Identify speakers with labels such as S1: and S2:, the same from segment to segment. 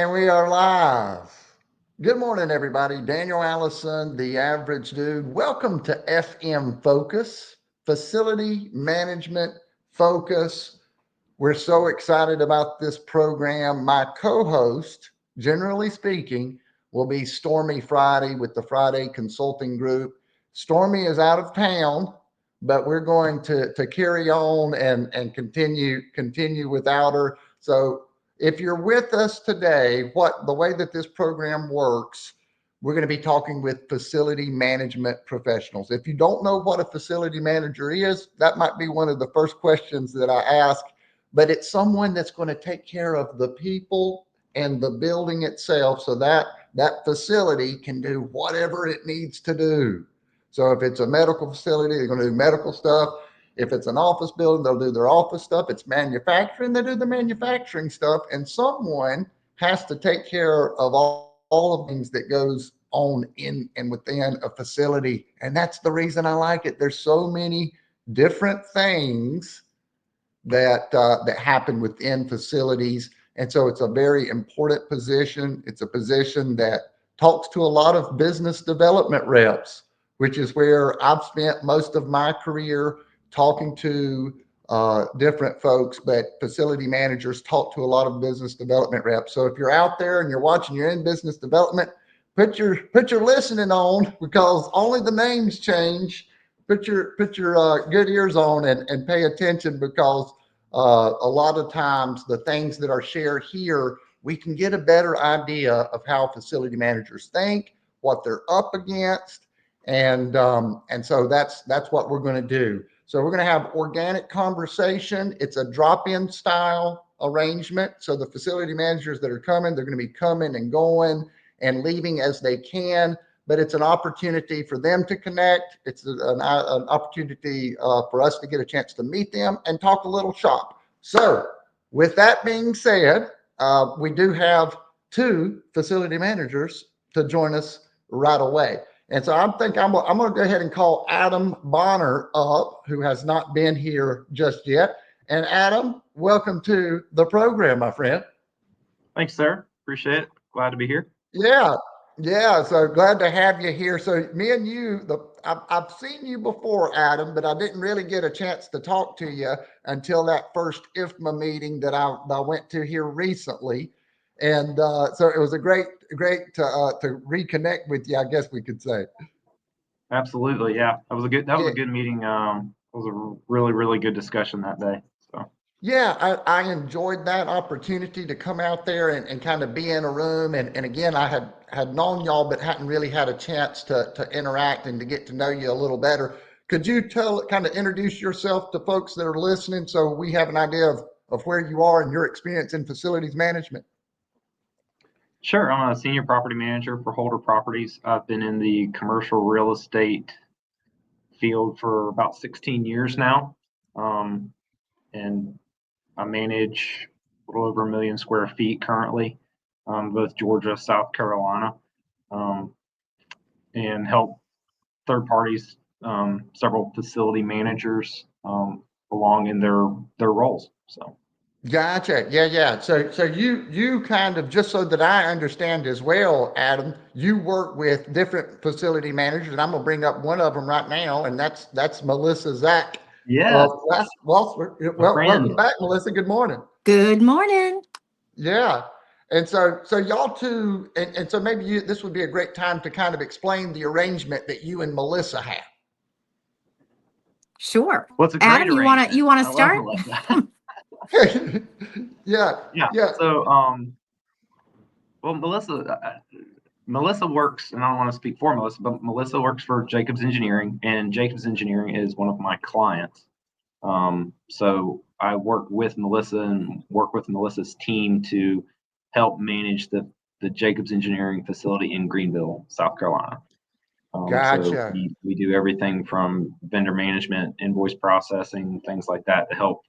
S1: And we are live. Good morning, everybody. Daniel Allison, the average dude. Welcome to FM Focus, Facility Management Focus. We're so excited about this program. My co host, generally speaking, will be Stormy Friday with the Friday Consulting Group. Stormy is out of town, but we're going to carry on and continue without her. So if you're with us today, what the way that this program works, we're going to be talking with facility management professionals. If you don't know what a facility manager is, that might be one of the first questions that I ask, but it's someone that's going to take care of the people and the building itself so that that facility can do whatever it needs to do. So if it's a medical facility, they're going to do medical stuff. If it's an office building, they'll do their office stuff. It's manufacturing, they do the manufacturing stuff. And someone has to take care of all of the things that goes on in and within a facility. And that's the reason I like it. There's so many different things that happen within facilities. And so it's a very important position. It's a position that talks to a lot of business development reps, which is where I've spent most of my career talking to different folks, but facility managers talk to a lot of business development reps. So if you're out there and you're watching, you're in business development, put your listening on because only the names change. Put your good ears on and pay attention because a lot of times the things that are shared here, we can get a better idea of how facility managers think, what they're up against, and so that's what we're going to do. So we're going to have organic conversation. It's a drop-in style arrangement. So the facility managers that are coming, they're going to be coming and going and leaving as they can. But it's an opportunity for them to connect. It's an opportunity for us to get a chance to meet them and talk a little shop. So, with that being said, we do have two facility managers to join us right away. And so I'm going to go ahead and call Adam Bonner up, who has not been here just yet. And Adam, welcome to the program, my friend.
S2: Thanks, sir. Appreciate it. Glad to be here.
S1: Yeah, yeah. So glad to have you here. So me and you, I've seen you before, Adam, but I didn't really get a chance to talk to you until that first IFMA meeting that I went to here recently, and so it was a great to reconnect with you. I guess we could say.
S2: Absolutely. Yeah. That was
S1: Yeah,
S2: a good meeting. It was a really good discussion that day. So
S1: yeah, I enjoyed that opportunity to come out there and kind of be in a room. And again, I had known y'all, but hadn't really had a chance to interact and to get to know you a little better. Could you kind of introduce yourself to folks that are listening so we have an idea of where you are and your experience in facilities management?
S2: sure, I'm a senior property manager for Holder Properties. I've been in the commercial real estate field for about 16 years now. Um, and I manage a little over 1 million square feet currently, both Georgia, South Carolina, um, and help third parties, several facility managers along in their roles. So
S1: Gotcha. Yeah, yeah. So you kind of just so that I understand as well, Adam, you work with different facility managers, and I'm gonna bring up one of them right now, and that's Melissa Zach
S2: yes,
S1: of Zak-Walser.
S2: a
S1: Well, welcome
S2: friend.
S1: back, Melissa. Good morning.
S3: Good morning.
S1: Yeah. And so y'all two, and so maybe this would be a great time to kind of explain the arrangement that you and Melissa have.
S3: Sure.
S2: Well, it's a great
S3: Adam, you want to
S2: arrangement.
S3: you want to
S2: I love
S3: start?
S2: Melissa.
S1: Yeah,
S2: Yeah.
S1: yeah.
S2: So, well, Melissa works, and I don't want to speak for Melissa, but Melissa works for Jacobs Engineering, and Jacobs Engineering is one of my clients. So I work with Melissa and work with Melissa's team to help manage the Jacobs Engineering facility in Greenville, South Carolina. So
S1: Gotcha.
S2: we do everything from vendor management, invoice processing, things like that to help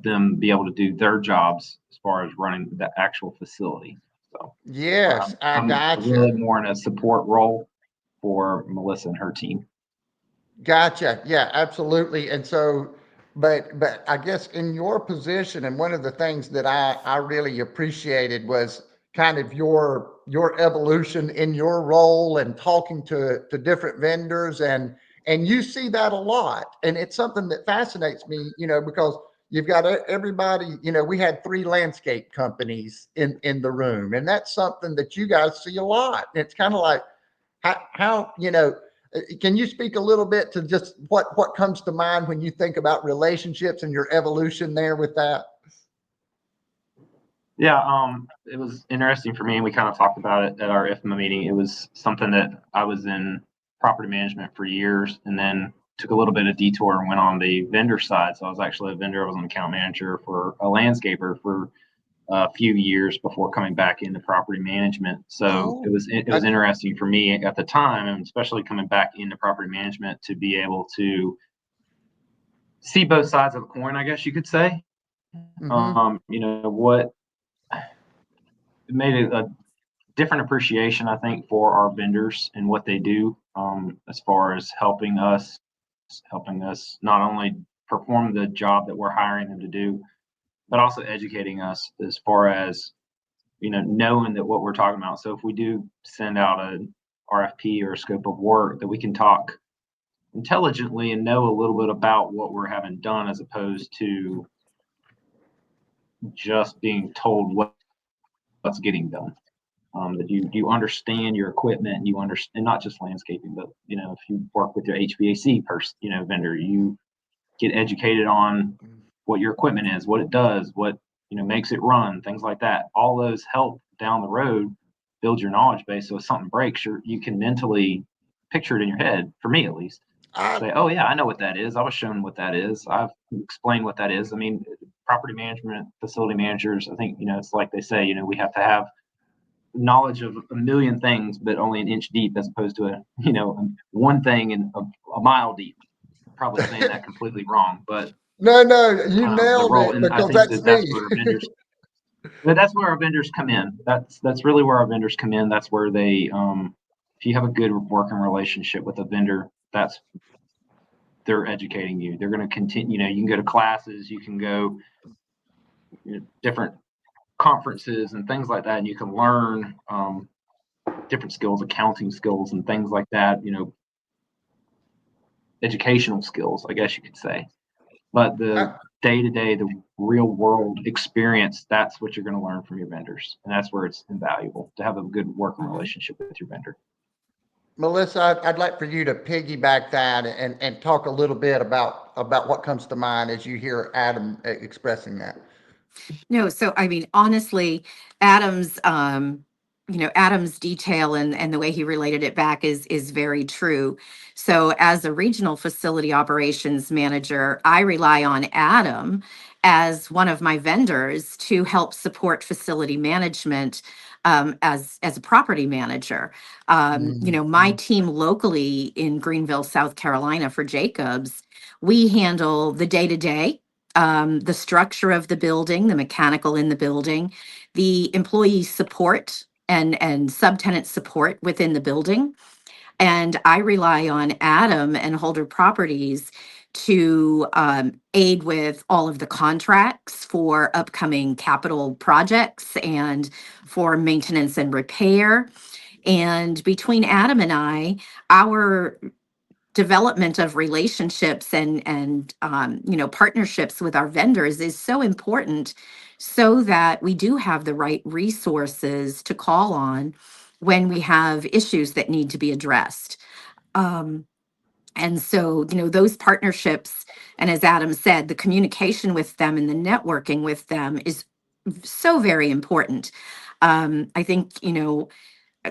S2: them be able to do their jobs as far as running the actual facility. So
S1: Yes, I
S2: I'm
S1: gotcha.
S2: really more in a support role for Melissa and her team.
S1: Gotcha. Yeah, absolutely. And so but I guess in your position, and one of the things that I really appreciated was kind of your evolution in your role and talking to different vendors, and you see that a lot, and it's something that fascinates me, because you've got everybody, we had three landscape companies in the room, and that's something that you guys see a lot. And it's kind of like how can you speak a little bit to just what comes to mind when you think about relationships and your evolution there with that?
S2: Yeah, it was interesting for me, and we kind of talked about it at our IFMA meeting. It was something that I was in property management for years, and then took a little bit of detour and went on the vendor side. So I was actually a vendor. I was an account manager for a landscaper for a few years before coming back into property management. So it
S1: Oh,
S2: was it was interesting for me at the time, and especially coming back into property management, to be able to see both sides of a coin, I guess you could say. What it made a different appreciation, I think, for our vendors and what they do, as far as helping us not only perform the job that we're hiring them to do, but also educating us as far as knowing that what we're talking about. So if we do send out an RFP or a scope of work, that we can talk intelligently and know a little bit about what we're having done, as opposed to just being told what's getting done. That you understand your equipment, and you understand not just landscaping, but if you work with your HVAC person, vendor, you get educated on what your equipment is, what it does, what makes it run, things like that. All those help down the road build your knowledge base. So if something breaks, you can mentally picture it in your head. For me, at least,
S1: I
S2: say, "Oh yeah, I know what that is. I was shown what that is. I've explained what that is." I mean, property management, facility managers. I think it's like they say. We have to have knowledge of a million things, but only an inch deep, as opposed to one thing in a mile deep. Probably saying that completely wrong, but
S1: no, you
S2: kind of the
S1: nailed
S2: role.
S1: it
S2: And I
S1: because
S2: think
S1: that's
S2: that that's
S1: me.
S2: where our vendors. But that's where our vendors come in. That's really where our vendors come in. That's where they. If you have a good working relationship with a vendor, that's they're educating you. They're going to continue. You can go to classes. You can go different conferences and things like that, and you can learn different skills, accounting skills, and things like that. Educational skills, I guess you could say. But the
S1: I,
S2: day to day, the real world experience, that's what you're going to learn from your vendors. And that's where it's invaluable to have a good working
S1: Mhm.
S2: relationship with your vendor.
S1: Melissa, I'd like for you to piggyback that and talk a little bit about what comes to mind as you hear Adam expressing that.
S3: No, so I mean, honestly, Adam's Adam's detail and the way he related it back is very true. So as a regional facility operations manager, I rely on Adam as one of my vendors to help support facility management as a property manager. My
S1: Mhm.
S3: team locally in Greenville, South Carolina for Jacobs, we handle the day to day, the structure of the building, the mechanical in the building, the employee support and subtenant support within the building. And I rely on Adam and Holder Properties to aid with all of the contracts for upcoming capital projects and for maintenance and repair. And between Adam and I, our development of relationships and partnerships with our vendors is so important, so that we do have the right resources to call on when we have issues that need to be addressed. And so those partnerships, and as Adam said, the communication with them and the networking with them is so very important. I think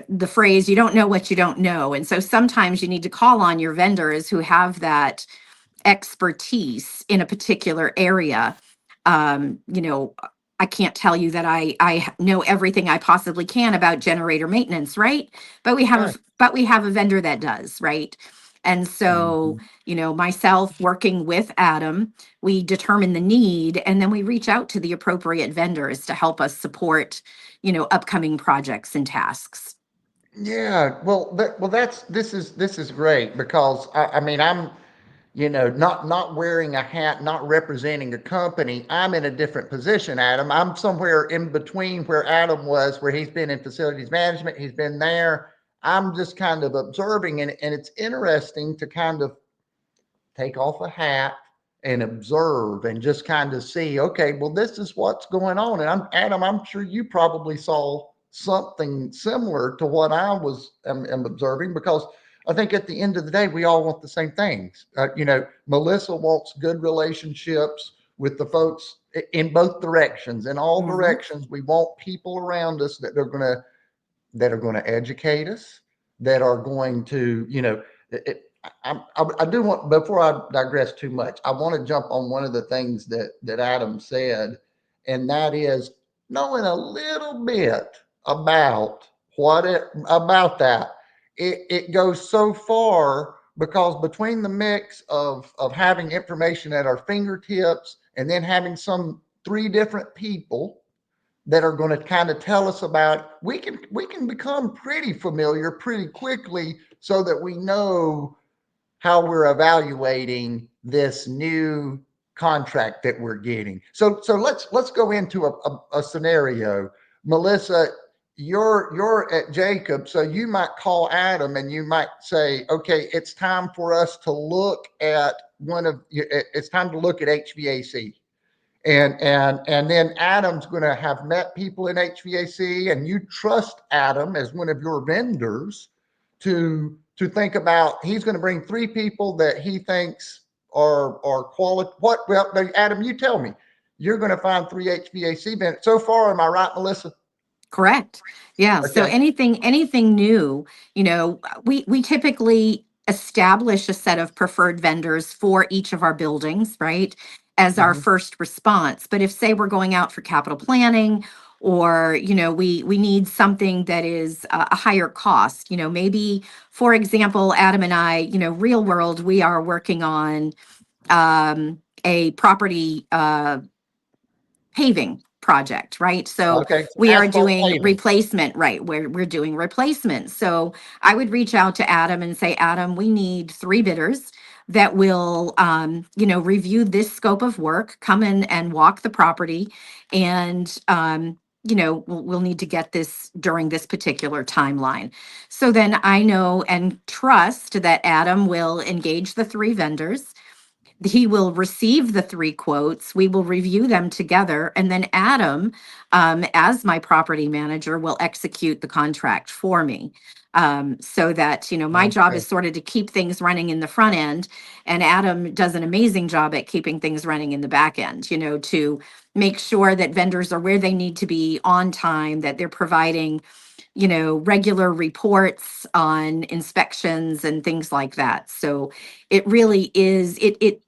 S3: the phrase, you don't know what you don't know. And so sometimes you need to call on your vendors who have that expertise in a particular area. Um, you know, I can't tell you that I know everything I possibly can about generator maintenance, right?
S1: Right.
S3: But we have a vendor that does, right? And so,
S1: Mhm.
S3: myself working with Adam, we determine the need and then we reach out to the appropriate vendors to help us support, upcoming projects and tasks.
S1: Yeah, well, that's this is great because I mean not wearing a hat, not representing a company. I'm in a different position, Adam. I'm somewhere in between where Adam was, where he's been in facilities management. He's been there. I'm just kind of observing, and it's interesting to kind of take off a hat and observe and just kind of see, okay, well, this is what's going on. And Adam, I'm sure you probably saw something similar to what I am observing, because I think at the end of the day, we all want the same things. Melissa wants good relationships with the folks in both directions. In all
S3: Mhm.
S1: directions, we want people around us that are going to educate us, that are going to, I do want, before I digress too much, I want to jump on one of the things that Adam said, and that is knowing a little bit about about that. It goes so far, because between the mix of having information at our fingertips and then having some three different people that are going to kind of tell us about, we can become pretty familiar pretty quickly, so that we know how we're evaluating this new contract that we're getting. So let's go into a scenario. Melissa, you're at Jacob, so you might call Adam and you might say, okay, it's time for us to look at it's time to look at HVAC. And then Adam's going to have met people in HVAC, and you trust Adam as one of your vendors to think about. He's going to bring three people that he thinks are quality. What? Well, Adam, you tell me. You're going to find three HVAC vendors. So far, am I right, Melissa?
S3: Correct. Yeah. So
S1: Okay.
S3: anything new, we typically establish a set of preferred vendors for each of our buildings, right? As our
S1: Mhm.
S3: first response. But if say we're going out for capital planning, or we need something that is a higher cost, maybe, for example, Adam and I, real world, we are working on a property paving project, right? So
S1: Okay. So
S3: we are
S1: asphalt
S3: doing
S1: paving.
S3: replacement, right? We're doing replacement. So I would reach out to Adam and say, Adam, we need three bidders that will, review this scope of work, come in and walk the property, and we'll need to get this during this particular timeline. So then I know and trust that Adam will engage the three vendors. He will receive the three quotes. We will review them together. And then Adam, as my property manager, will execute the contract for me. So that, my job
S1: Okay.
S3: is sort of to keep things running in the front end. And Adam does an amazing job at keeping things running in the back end, to make sure that vendors are where they need to be on time, that they're providing regular reports on inspections and things like that. So it really is, it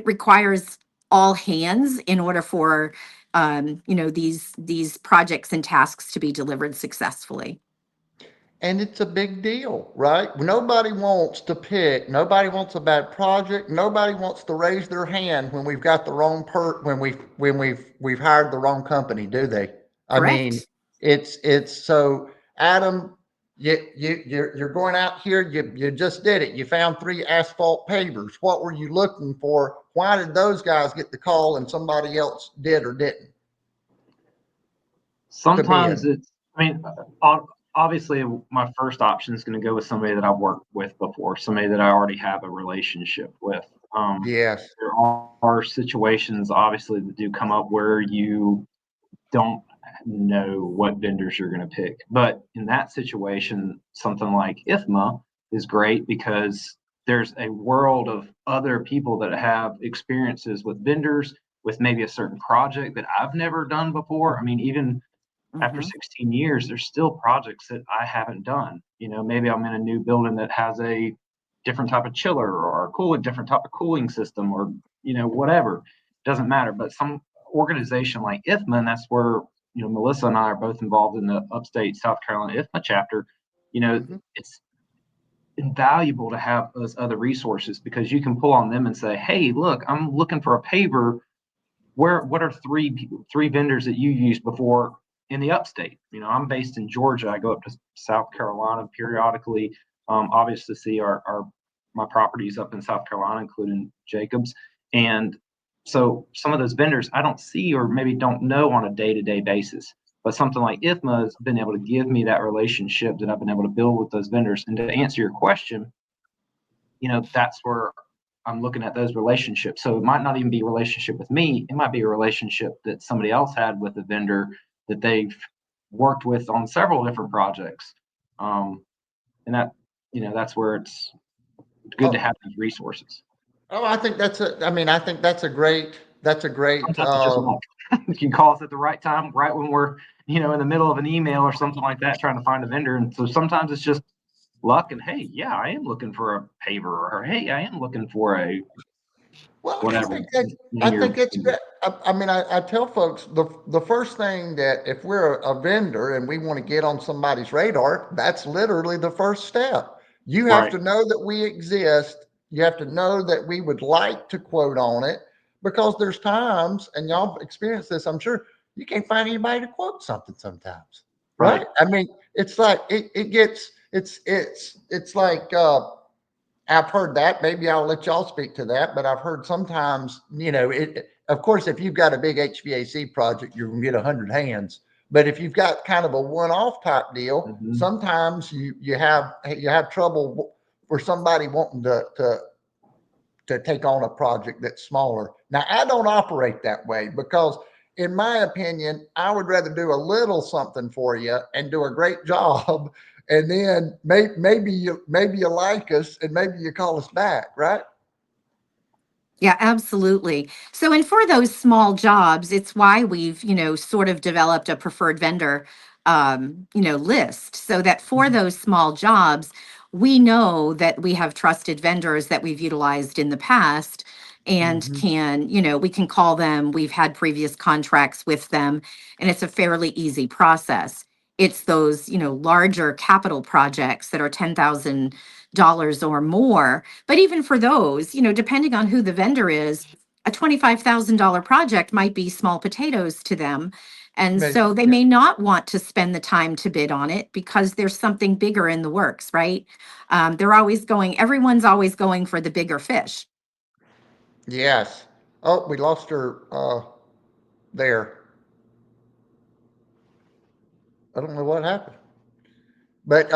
S3: requires all hands in order for, these projects and tasks to be delivered successfully.
S1: And it's a big deal, right? Nobody wants a bad project. Nobody wants to raise their hand when we've got the wrong when we've hired the wrong company, do they? I mean,
S3: Correct.
S1: it's so, Adam, you're going out here, you just did it. You found three asphalt pavers. What were you looking for? Why did those guys get the call and somebody else did or didn't to
S2: Sometimes
S1: bid?
S2: it's, I mean, obviously, my first option is going to go with somebody that I've worked with before, somebody that I already have a relationship with.
S1: Yes.
S2: There are situations, obviously, that do come up where you don't know what vendors you're going to pick. But in that situation, something like IFMA is great because there's a world of other people that have experiences with vendors with maybe a certain project that I've never done before. I mean, even after
S3: Hmm.
S2: 16 years, there's still projects that I haven't done. Maybe I'm in a new building that has a different type of chiller or a different type of cooling system, or whatever. Doesn't matter. But some organization like IFMA, and that's where Melissa and I are both involved in the upstate South Carolina IFMA chapter.
S1: Mhm.
S2: It's invaluable to have those other resources because you can pull on them and say, "Hey, look, I'm looking for a paver. What are three vendors that you used before in the upstate?" I'm based in Georgia. I go up to South Carolina periodically, obviously to see our my properties up in South Carolina, including Jacobs. And so some of those vendors I don't see or maybe don't know on a day-to-day basis. But something like IFMA has been able to give me that relationship that I've been able to build with those vendors. And to answer your question, that's where I'm looking at those relationships. So it might not even be a relationship with me. It might be a relationship that somebody else had with a vendor that they've worked with on several different projects. And that's where it's good to
S1: Oh,
S2: have these resources.
S1: I think I think that's a great,
S2: Sometimes it's just luck. You can call us at the right time, right when we're, in the middle of an email or something like that, trying to find a vendor. And so sometimes it's just luck and, hey, yeah, I am looking for a paver, or hey, I am looking for a
S1: well,
S2: whatever.
S1: I think it's great. I tell folks the first thing that if we're a vendor and we want to get on somebody's radar, that's literally the first step. You have
S2: Right.
S1: to know that we exist. You have to know that we would like to quote on it, because there's times, and y'all experience this, I'm sure, you can't find anybody to quote something sometimes,
S2: Right.
S1: right? I mean, it's like it gets it's like I've heard that. Maybe I'll let y'all speak to that, but I've heard sometimes, of course, if you've got a big HVAC project, you're going to get 100 hands. But if you've got kind of a one-off type deal,
S2: Mm-hmm.
S1: sometimes you have trouble for somebody wanting to take on a project that's smaller. Now, I don't operate that way, because in my opinion, I would rather do a little something for you and do a great job. And then maybe you like us, and maybe you call us back, right?
S3: Yeah, absolutely. So, and for those small jobs, it's why we've, sort of developed a preferred vendor, list, so that for
S1: Mhm.
S3: those small jobs, we know that we have trusted vendors that we've utilized in the past and
S1: Mhm.
S3: can, we can call them. We've had previous contracts with them, and it's a fairly easy process. It's those, larger capital projects that are $10,000 or more, but even for those, depending on who the vendor is, a $25,000 project might be small potatoes to them. And so they
S1: Yeah.
S3: may not want to spend the time to bid on it because there's something bigger in the works, right? Everyone's always going for the bigger fish.
S1: Yes. Oh, we lost her there. I don't know what happened. But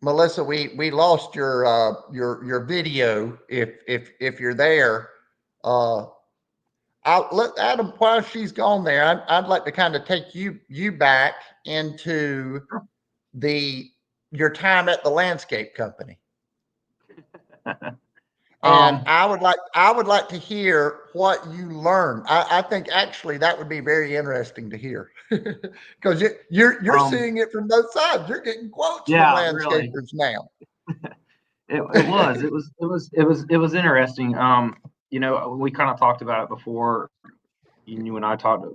S1: Melissa, we lost your video. If you're there, uh, I'll let Adam, while she's gone there, I'd like to kind of take you back into the your time at the landscape company. And
S2: Um,
S1: I would like to hear what you learned. I think actually that would be very interesting to hear, because you're
S2: um,
S1: seeing it from both sides. You're getting quotes from
S2: yeah, really.
S1: landscapers now.
S2: It was interesting. We kind of talked about it before. You and I talked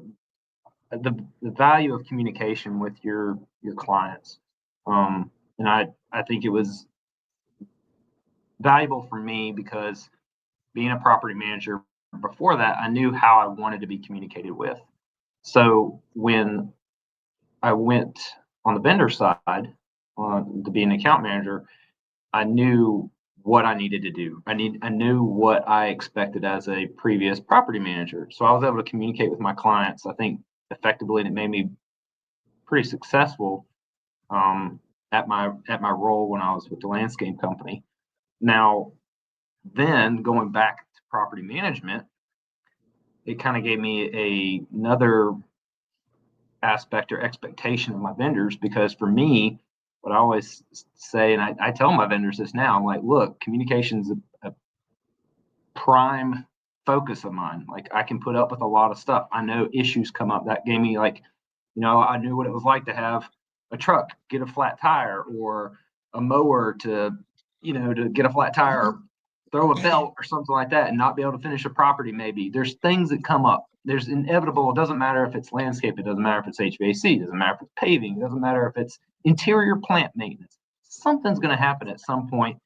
S2: the value of communication with your clients. And I think it was valuable for me because being a property manager before that, I knew how I wanted to be communicated with. So when I went on the vendor side to be an account manager, I knew what I needed to do. I knew what I expected as a previous property manager. So I was able to communicate with my clients, I think, effectively, and it made me pretty successful at my role when I was with the landscape company. Now, then going back to property management, it kind of gave me another aspect or expectation of my vendors, because for me, what I always say, and I tell my vendors this now, I'm like, look, communication is a prime focus of mine. Like, I can put up with a lot of stuff. I know issues come up. That gave me, like, I knew what it was like to have a truck get a flat tire, or a mower to get a flat tire, or throw a belt or something like that and not be able to finish a property. Maybe there's things that come up. There's inevitable. It doesn't matter if it's landscape. It doesn't matter if it's HVAC. It doesn't matter if it's paving. It doesn't matter if it's interior plant maintenance. Something's going to happen at some point.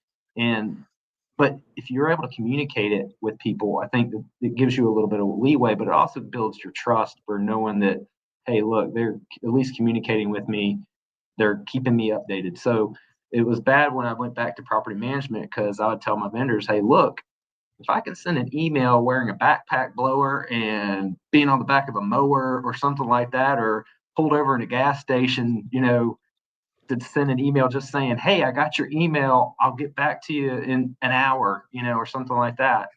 S2: But if you're able to communicate it with people, I think that it gives you a little bit of leeway, but it also builds your trust for knowing that, hey, look, they're at least communicating with me. They're keeping me updated. So it was bad when I went back to property management because I would tell my vendors, hey, look, if I can send an email wearing a backpack blower and being on the back of a mower or something like that, or pulled over in a gas station, to send an email just saying, hey, I got your email, I'll get back to you in an hour, or something like that.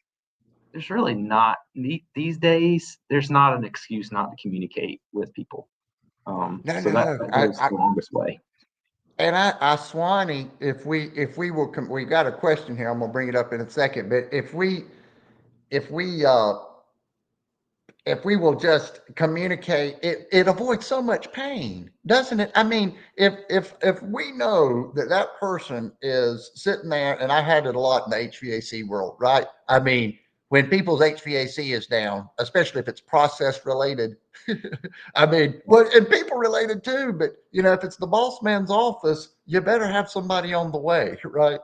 S2: There's really not these days, there's not an excuse not to communicate with people.
S1: No,
S2: So that,
S1: no.
S2: that goes the longest way.
S1: And Swanee, if we will, we got a question here. I'm gonna bring it up in a second. But if we if we will just communicate, it avoids so much pain, doesn't it? I mean, if we know that that person is sitting there, and I had it a lot in the HVAC world, right? I mean, when people's HVAC is down, especially if it's process related, I mean, well, and people related too, but if it's the boss man's office, you better have somebody on the way, right?
S2: Right.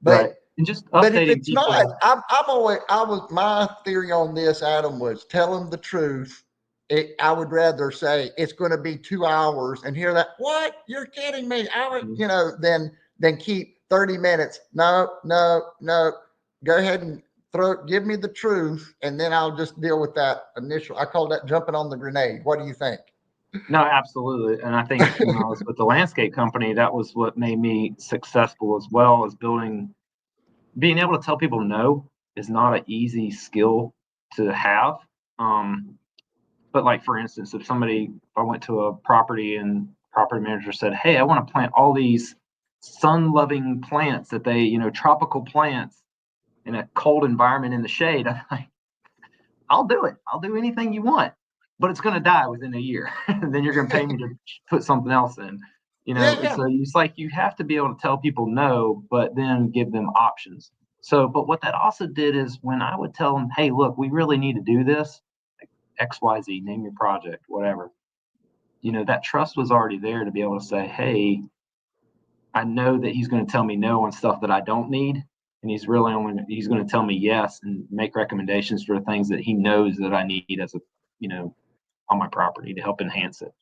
S1: But
S2: And just
S1: but if
S2: updating
S1: it's not,
S2: people.
S1: my theory on this, Adam, was tell them the truth. I would rather say it's going to be 2 hours and hear that, what? You're kidding me. Than keep 30 minutes. No, no, no. Go ahead and give me the truth. And then I'll just deal with that I call that jumping on the grenade. What do you think?
S2: No, absolutely. And I think when I was with the landscape company, that was what made me successful as well as being able to tell people no is not an easy skill to have. But like, for instance, if I went to a property and property manager said, hey, I want to plant all these sun loving plants that tropical plants in a cold environment in the shade. I'm like, I'll do it. I'll do anything you want, but it's going to die within a year. And then you're going to pay me to put something else in,
S1: Yeah, yeah.
S2: So it's like you have to be able to tell people no, but then give them options. So, but what that also did is when I would tell them, hey, look, we really need to do this, like XYZ, name your project, whatever, that trust was already there to be able to say, hey, I know that he's going to tell me no on stuff that I don't need. And he's going to tell me yes and make recommendations for things that he knows that I need as on my property to help enhance it.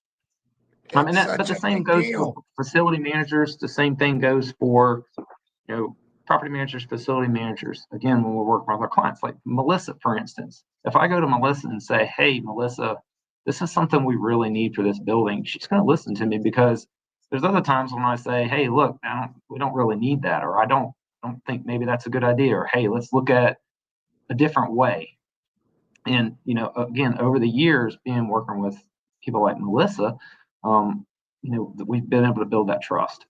S1: It's
S2: But
S1: such
S2: the
S1: a
S2: same
S1: big
S2: goes for
S1: deal.
S2: facility managers. The same thing goes for, property managers, facility managers. Again, when we're working with our clients, like Melissa, for instance, if I go to Melissa and say, hey, Melissa, this is something we really need for this building, she's going to listen to me, because there's other times when I say, hey, look, we don't really need that, or I don't think maybe that's a good idea, or hey, let's look at a different way. And again, over the years, working with people like Melissa, we've been able to build that trust.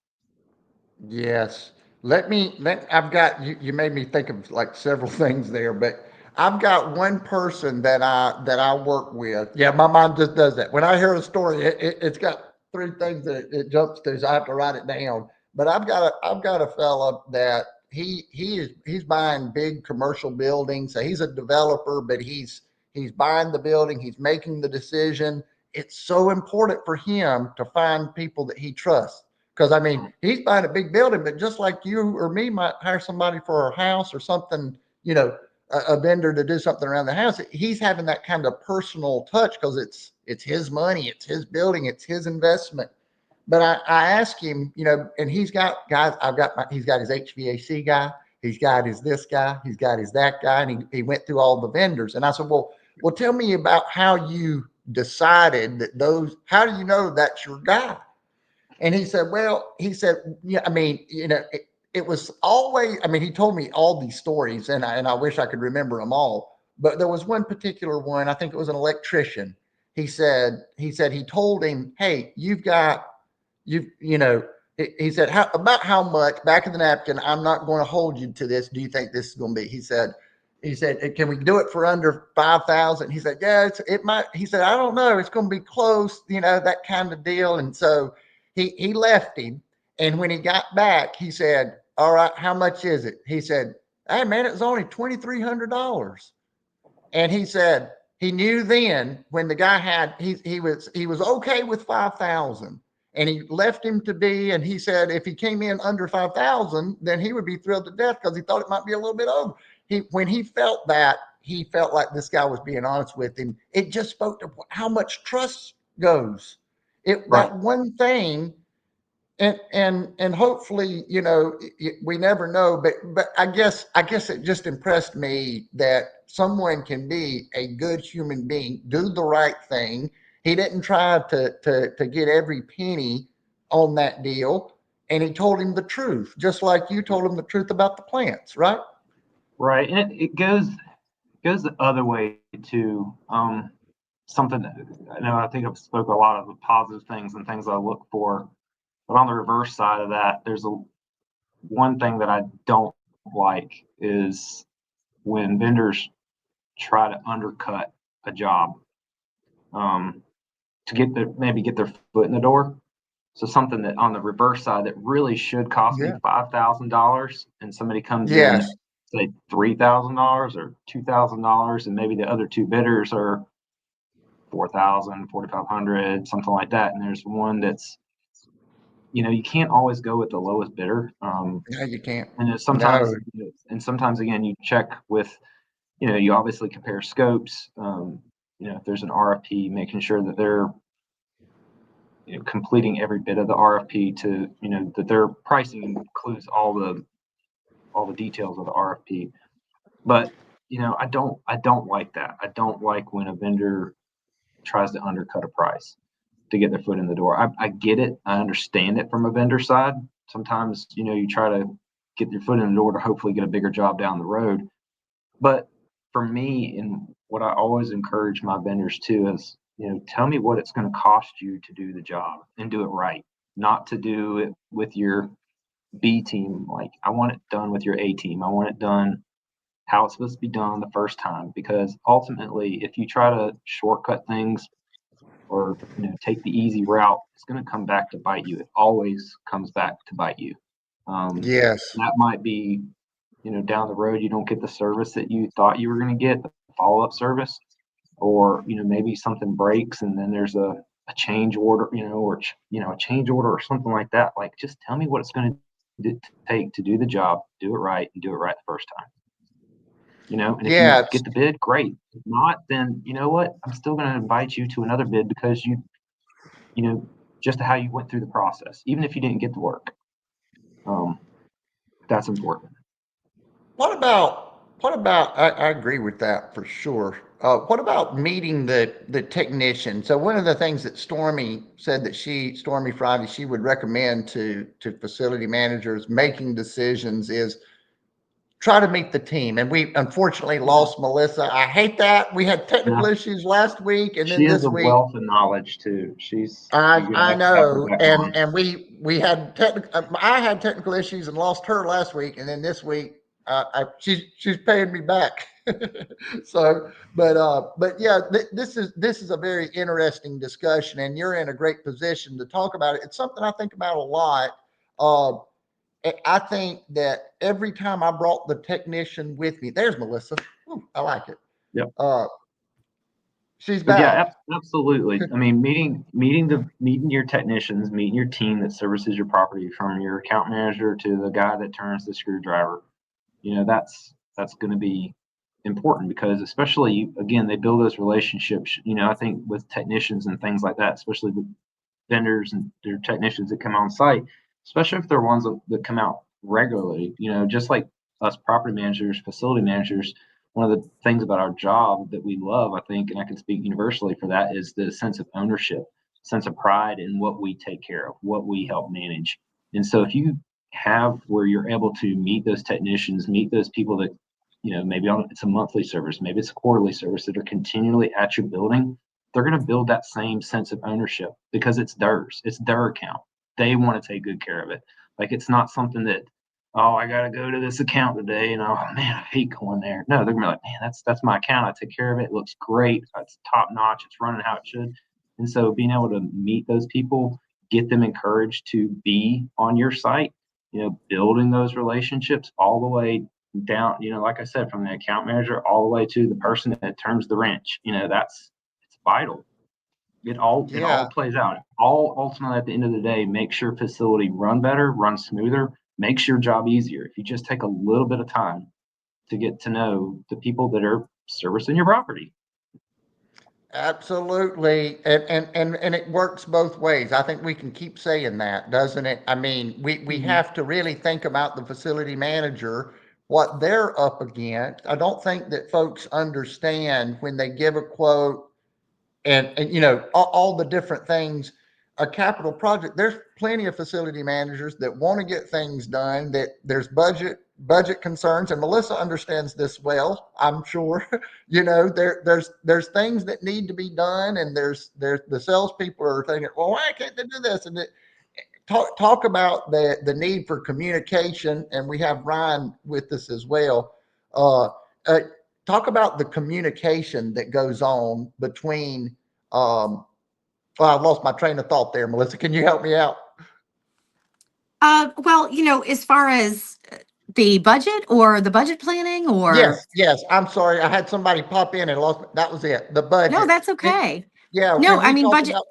S1: Yes. I've got you made me think of like several things there, but I've got one person that I work with. Yeah, my mind just does that. When I hear a story, it's got three things that it jumps to, so I have to write it down. But I've got a fella that he's buying big commercial buildings. So he's a developer, but he's buying the building, he's making the decision. It's so important for him to find people that he trusts. Because I mean, he's buying a big building, but just like you or me might hire somebody for our house or something, a vendor to do something around the house, he's having that kind of personal touch because it's his money, it's his building, it's his investment. But I asked him, and he's got guys. He's got his HVAC guy, he's got his this guy, he's got his that guy, and he went through all the vendors. And I said, well, tell me about how you decided that those. How do you know that's your guy? And yeah, I mean, it was always, I mean, he told me all these stories and I wish I could remember them all. But there was one particular one, I think it was an electrician. He said he told him, hey, he said, about how much back of the napkin, I'm not going to hold you to this. Do you think this is going to be? He said, can we do it for under 5,000? He said, yeah, it might. He said, I don't know. It's going to be close, that kind of deal. And so he left him. And when he got back, he said, all right, how much is it? He said, hey, man, it was only $2,300. And he said, he knew then when the guy he was okay with 5,000 and he left him to be. And he said, if he came in under 5,000, then he would be thrilled to death because he thought it might be a little bit over. When he felt that, he felt like this guy was being honest with him. It just spoke to how much trust goes.
S2: Right.
S1: That one thing And hopefully, you know, we never know, but I guess it just impressed me that someone can be a good human being, do the right thing. He didn't try to get every penny on that deal, and he told him the truth, just like you told him the truth about the plants, right?
S2: Right. And it goes the other way too. Something that I know I think I've spoke a lot of the positive things and things I look for, but on the reverse side of that, there's a one thing that I don't like is when vendors try to undercut a job um, to get their foot in the door. So something that on the reverse side that really should cost me
S1: Yeah.
S2: $5,000, and somebody comes
S1: Yes.
S2: in say $3,000 or $2,000, and maybe the other two bidders are 4,000, 4,500, something like that. And there's one that's, you can't always go with the lowest bidder.
S1: No, you can't.
S2: And
S1: No.
S2: sometimes again, you check with, you obviously compare scopes. If there's an RFP, making sure that they're completing every bit of the RFP to, that their pricing includes all the details of the RFP. But I don't like that. I don't like when a vendor tries to undercut a price to get their foot in the door. I get it. I understand it from a vendor side. Sometimes, you try to get your foot in the door to hopefully get a bigger job down the road. But for me, and what I always encourage my vendors to is, tell me what it's going to cost you to do the job and do it right, not to do it with your B team. Like, I want it done with your A team. I want it done how it's supposed to be done the first time, because ultimately, if you try to shortcut things or take the easy route, it's going to come back to bite you. It always comes back to bite you.
S1: Yes.
S2: That might be, down the road you don't get the service that you thought you were going to get, the follow-up service, or maybe something breaks and then there's a change order, or a change order or something like that. Like, just tell me what it's going to take to do the job, do it right, and do it right the first time. And if you
S1: Yeah.
S2: get the bid, great. If not, then you know what? I'm still going to invite you to another bid because you know, just how you went through the process, even if you didn't get the work. Um, that's important.
S1: What about I agree with that for sure. What about meeting the technician? So one of the things that Stormy said that Stormy Friday, she would recommend to facility managers making decisions is try to meet the team. And we unfortunately
S2: Yeah.
S1: lost Melissa. I hate that. We had technical
S2: No,
S1: issues last week, and
S2: she
S1: then
S2: is
S1: this
S2: a
S1: week
S2: wealth of knowledge too. She's
S1: I
S2: you're gonna
S1: I
S2: have to have her
S1: know,
S2: back
S1: and
S2: on.
S1: and we had I had technical issues and lost her last week, and then this week she's paying me back. So, but yeah, this is a very interesting discussion, and you're in a great position to talk about it. It's something I think about a lot. Uh, I think that every time I brought the technician with me, there's Melissa. Ooh, I like it.
S2: Yep.
S1: Uh, she's
S2: But yeah,
S1: back.
S2: absolutely. I mean, meeting your technicians, meeting your team that services your property, from your account manager to the guy that turns the screwdriver. That's going to be important, because especially, again, they build those relationships. I think with technicians and things like that, especially with vendors and their technicians that come on site, especially if they're ones that come out regularly, just like us property managers, facility managers. One of the things about our job that we love, I think, and I can speak universally for that, is the sense of ownership, sense of pride in what we take care of, what we help manage. And so if you have where you're able to meet those technicians, meet those people that, maybe it's a monthly service, maybe it's a quarterly service, that are continually at your building, they're going to build that same sense of ownership, because it's theirs, it's their account. They want to take good care of it. Like, it's not something that, oh, I got to go to this account today, and oh man, I hate going there. No, they're gonna be like, man, that's my account. I take care of it. It looks great. It's top notch. It's running how it should. And so being able to meet those people, get them encouraged to be on your site, building those relationships all the way down, like I said, from the account manager all the way to the person that turns the wrench, it's vital. It all
S1: Yeah.
S2: plays out. All ultimately at the end of the day makes your facility run better, run smoother, makes your job easier. If you just take a little bit of time to get to know the people that are servicing your property.
S1: Absolutely. And it works both ways. I think we can keep saying that, doesn't it? I mean, we
S3: Mhm.
S1: have to really think about the facility manager, what they're up against. I don't think that folks understand when they give a quote and you know all the different things, a capital project. There's plenty of facility managers that want to get things done, that there's budget concerns, and Melissa understands this well, I'm sure. You know, there's things that need to be done, and there's the salespeople are thinking, well, why can't they do this? And talk about the need for communication, and we have Ryan with us as well. Uh, uh, Talk about the communication that goes on between. Well, I lost my train of thought there, Melissa. Can you help me out?
S3: Well, as far as the budget or the budget planning or
S1: Yes, yes. I'm sorry. I had somebody pop in and lost. That was it. The
S3: no,
S1: budget.
S3: that's okay.
S1: Yeah,
S3: No,
S1: when
S3: I
S1: we
S3: mean
S1: talk
S3: budget.
S1: about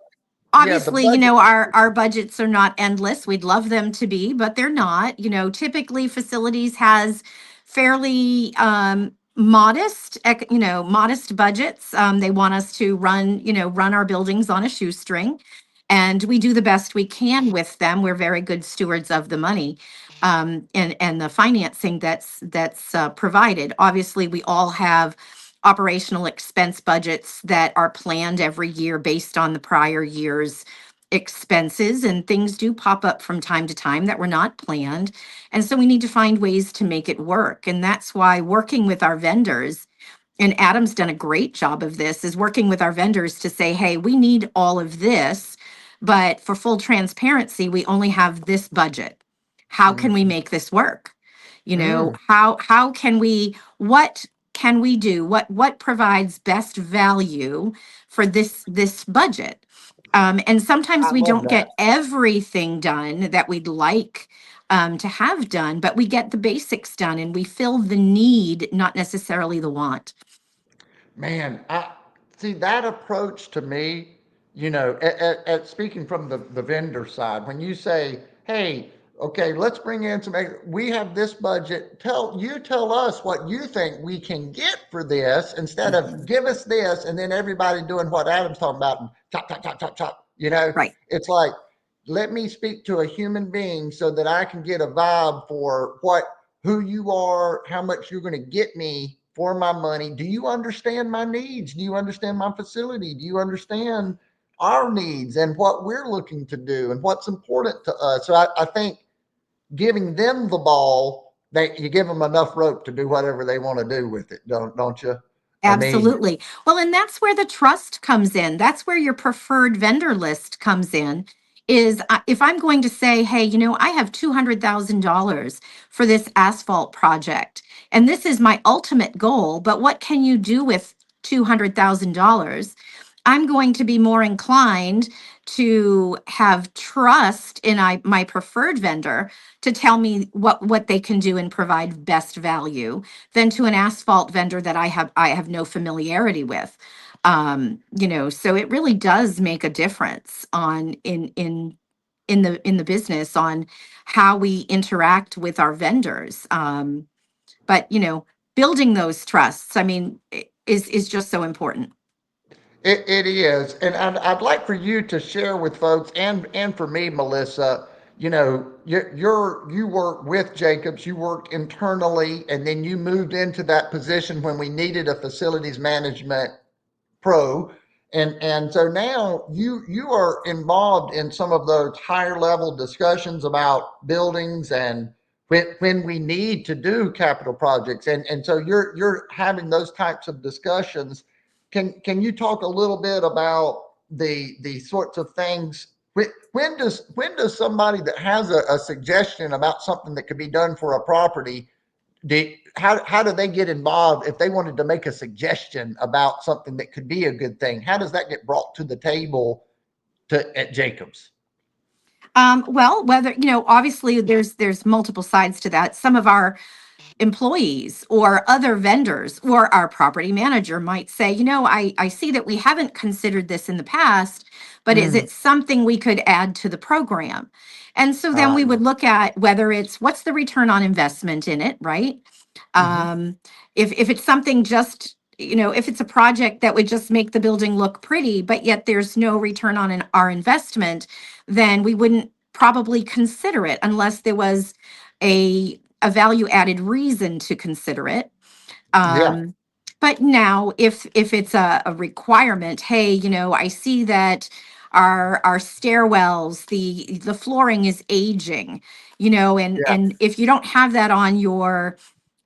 S1: yeah the
S3: Obviously,
S1: budget.
S3: our budgets are not endless. We'd love them to be, but they're not. Typically facilities has fairly modest, modest budgets. They want us to run our buildings on a shoestring, and we do the best we can with them. We're very good stewards of the money, and the financing that's provided. Obviously, we all have operational expense budgets that are planned every year based on the prior year's expenses, and things do pop up from time to time that were not planned, and so we need to find ways to make it work. And that's why working with our vendors, and Adam's done a great job of this, is working with our vendors to say, hey, we need all of this, but for full transparency, we only have this budget. How can we
S1: Mhm.
S3: make this work?
S1: Mm,
S3: How can we, what can we do? What provides best value for this budget? And sometimes
S1: I
S3: we
S1: love
S3: don't
S1: that.
S3: get everything done that we'd like to have done, but we get the basics done and we fill the need, not necessarily the want.
S1: Man, I see that approach to me, you know, at speaking from the vendor side, when you say, hey, okay, let's bring in some, we have this budget, tell us what you think we can get for this instead of
S3: Mhm.
S1: give us this and then everybody doing what Adam's talking about and chop, chop, chop, chop, chop. You know,
S3: Right.
S1: it's like, let me speak to a human being so that I can get a vibe for who you are, how much you're going to get me for my money. Do you understand my needs? Do you understand my facility? Do you understand our needs and what we're looking to do and what's important to us? So I think giving them the ball, you give them enough rope to do whatever they want to do with it, don't you? I mean,
S3: Absolutely. Well, and that's where the trust comes in. That's where your preferred vendor list comes in. Is if I'm going to say, hey, I have $200,000 for this asphalt project, and this is my ultimate goal, but what can you do with $200,000? I'm going to be more inclined to have trust in my preferred vendor to tell me what they can do and provide best value than to an asphalt vendor that I have no familiarity with. So it really does make a difference on in the business on how we interact with our vendors. But building those trusts, I mean, is just so important.
S1: it is, and I'd like for you to share with folks, and for me, Melissa. You know, you work with Jacobs, you worked internally, and then you moved into that position when we needed a facilities management pro, and so now you are involved in some of those higher level discussions about buildings and when we need to do capital projects, and so you're having those types of discussions. Can you talk a little bit about the sorts of things? When does somebody that has a suggestion about something that could be done for a property, how do they get involved if they wanted to make a suggestion about something that could be a good thing? How does that get brought to the table at Jacobs?
S3: Well, whether obviously there's multiple sides to that. Some of our employees or other vendors or our property manager might say, I see that we haven't considered this in the past, but is
S1: Mm,
S3: it something we could add to the program? And so then
S1: I
S3: we would
S1: love.
S3: look at whether it's what's the return on investment in it, right?
S1: Hmm.
S3: Um, if it's something just if it's a project that would just make the building look pretty, but yet there's no return on our investment, then we wouldn't probably consider it unless there was a value added reason to consider it.
S1: Yeah.
S3: But now if it's a requirement, hey, I see that our stairwells, the flooring is aging,
S1: Yeah.
S3: and if you don't have that on your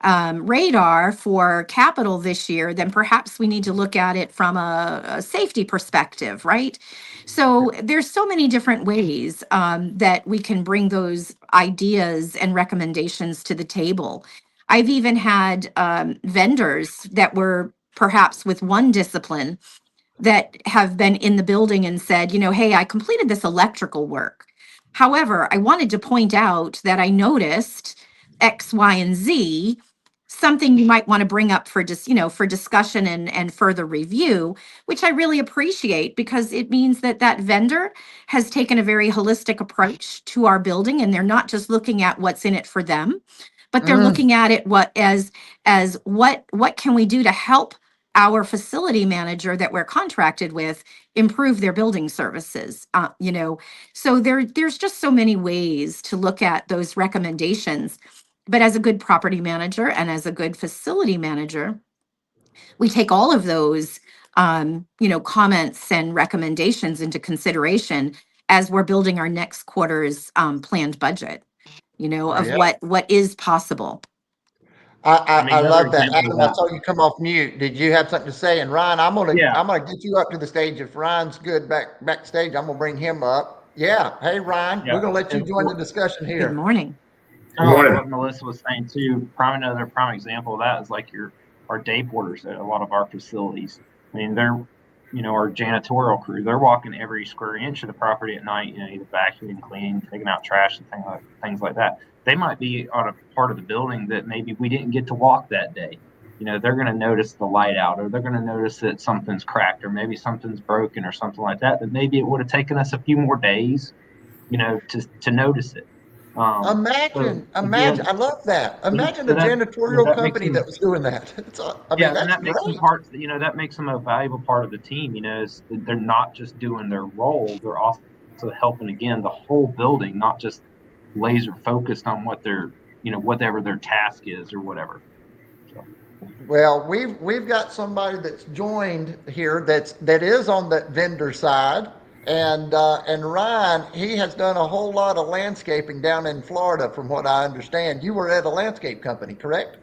S3: radar for capital this year, then perhaps we need to look at it from a safety perspective, right? So there's so many different ways that we can bring those ideas and recommendations to the table. I've even had vendors that were perhaps with one discipline that have been in the building and said, hey, I completed this electrical work. However, I wanted to point out that I noticed X, Y, and Z, something you might want to bring up for just, for discussion and further review, which I really appreciate because it means that that vendor has taken a very holistic approach to our building and they're not just looking at what's in it for them, but they're
S1: Mm,
S3: looking at it as what can we do to help our facility manager that we're contracted with improve their building services. So there's just so many ways to look at those recommendations. But as a good property manager and as a good facility manager, we take all of those comments and recommendations into consideration as we're building our next quarter's planned budget, of
S1: yeah.
S3: what is possible.
S2: I
S1: I
S2: mean, another
S1: love that.
S2: example of
S1: Adam, I
S2: that.
S1: saw you come off mute. Did you have something to say? And Ryan,
S2: Yeah.
S1: I'm gonna get you up to the stage. If Ryan's good backstage, I'm gonna bring him up. Yeah. Hey Ryan, we're
S2: Yeah.
S1: gonna let you
S2: And
S1: join the discussion
S3: Good
S1: here.
S3: morning.
S4: Good
S2: kind of like
S4: morning.
S2: what Melissa was saying too. Another prime example of that is like our day porters at a lot of our facilities. I mean, they're our janitorial crew. They're walking every square inch of the property at night. Either vacuuming, cleaning, taking out trash, and things like that. They might be on a part of the building that maybe we didn't get to walk that day. They're going to notice the light out, or they're going to notice that something's cracked, or maybe something's broken, or something like that. That maybe it would have taken us a few more days, to notice it. So
S1: Imagine.
S2: again,
S1: I love that. Imagine a
S2: so that
S1: janitorial
S2: that makes
S1: company that
S2: them,
S1: was doing that. I mean,
S2: and
S1: that's
S2: that makes them
S1: great.
S2: part. That makes them a valuable part of the team. Is they're not just doing their role; they're also helping again the whole building, not just laser focused on what their whatever their task is or whatever. So
S1: Well, we've got somebody that's joined here that is on that vendor side, and Ryan, he has done a whole lot of landscaping down in Florida, from what I understand. You were at a landscape company, correct?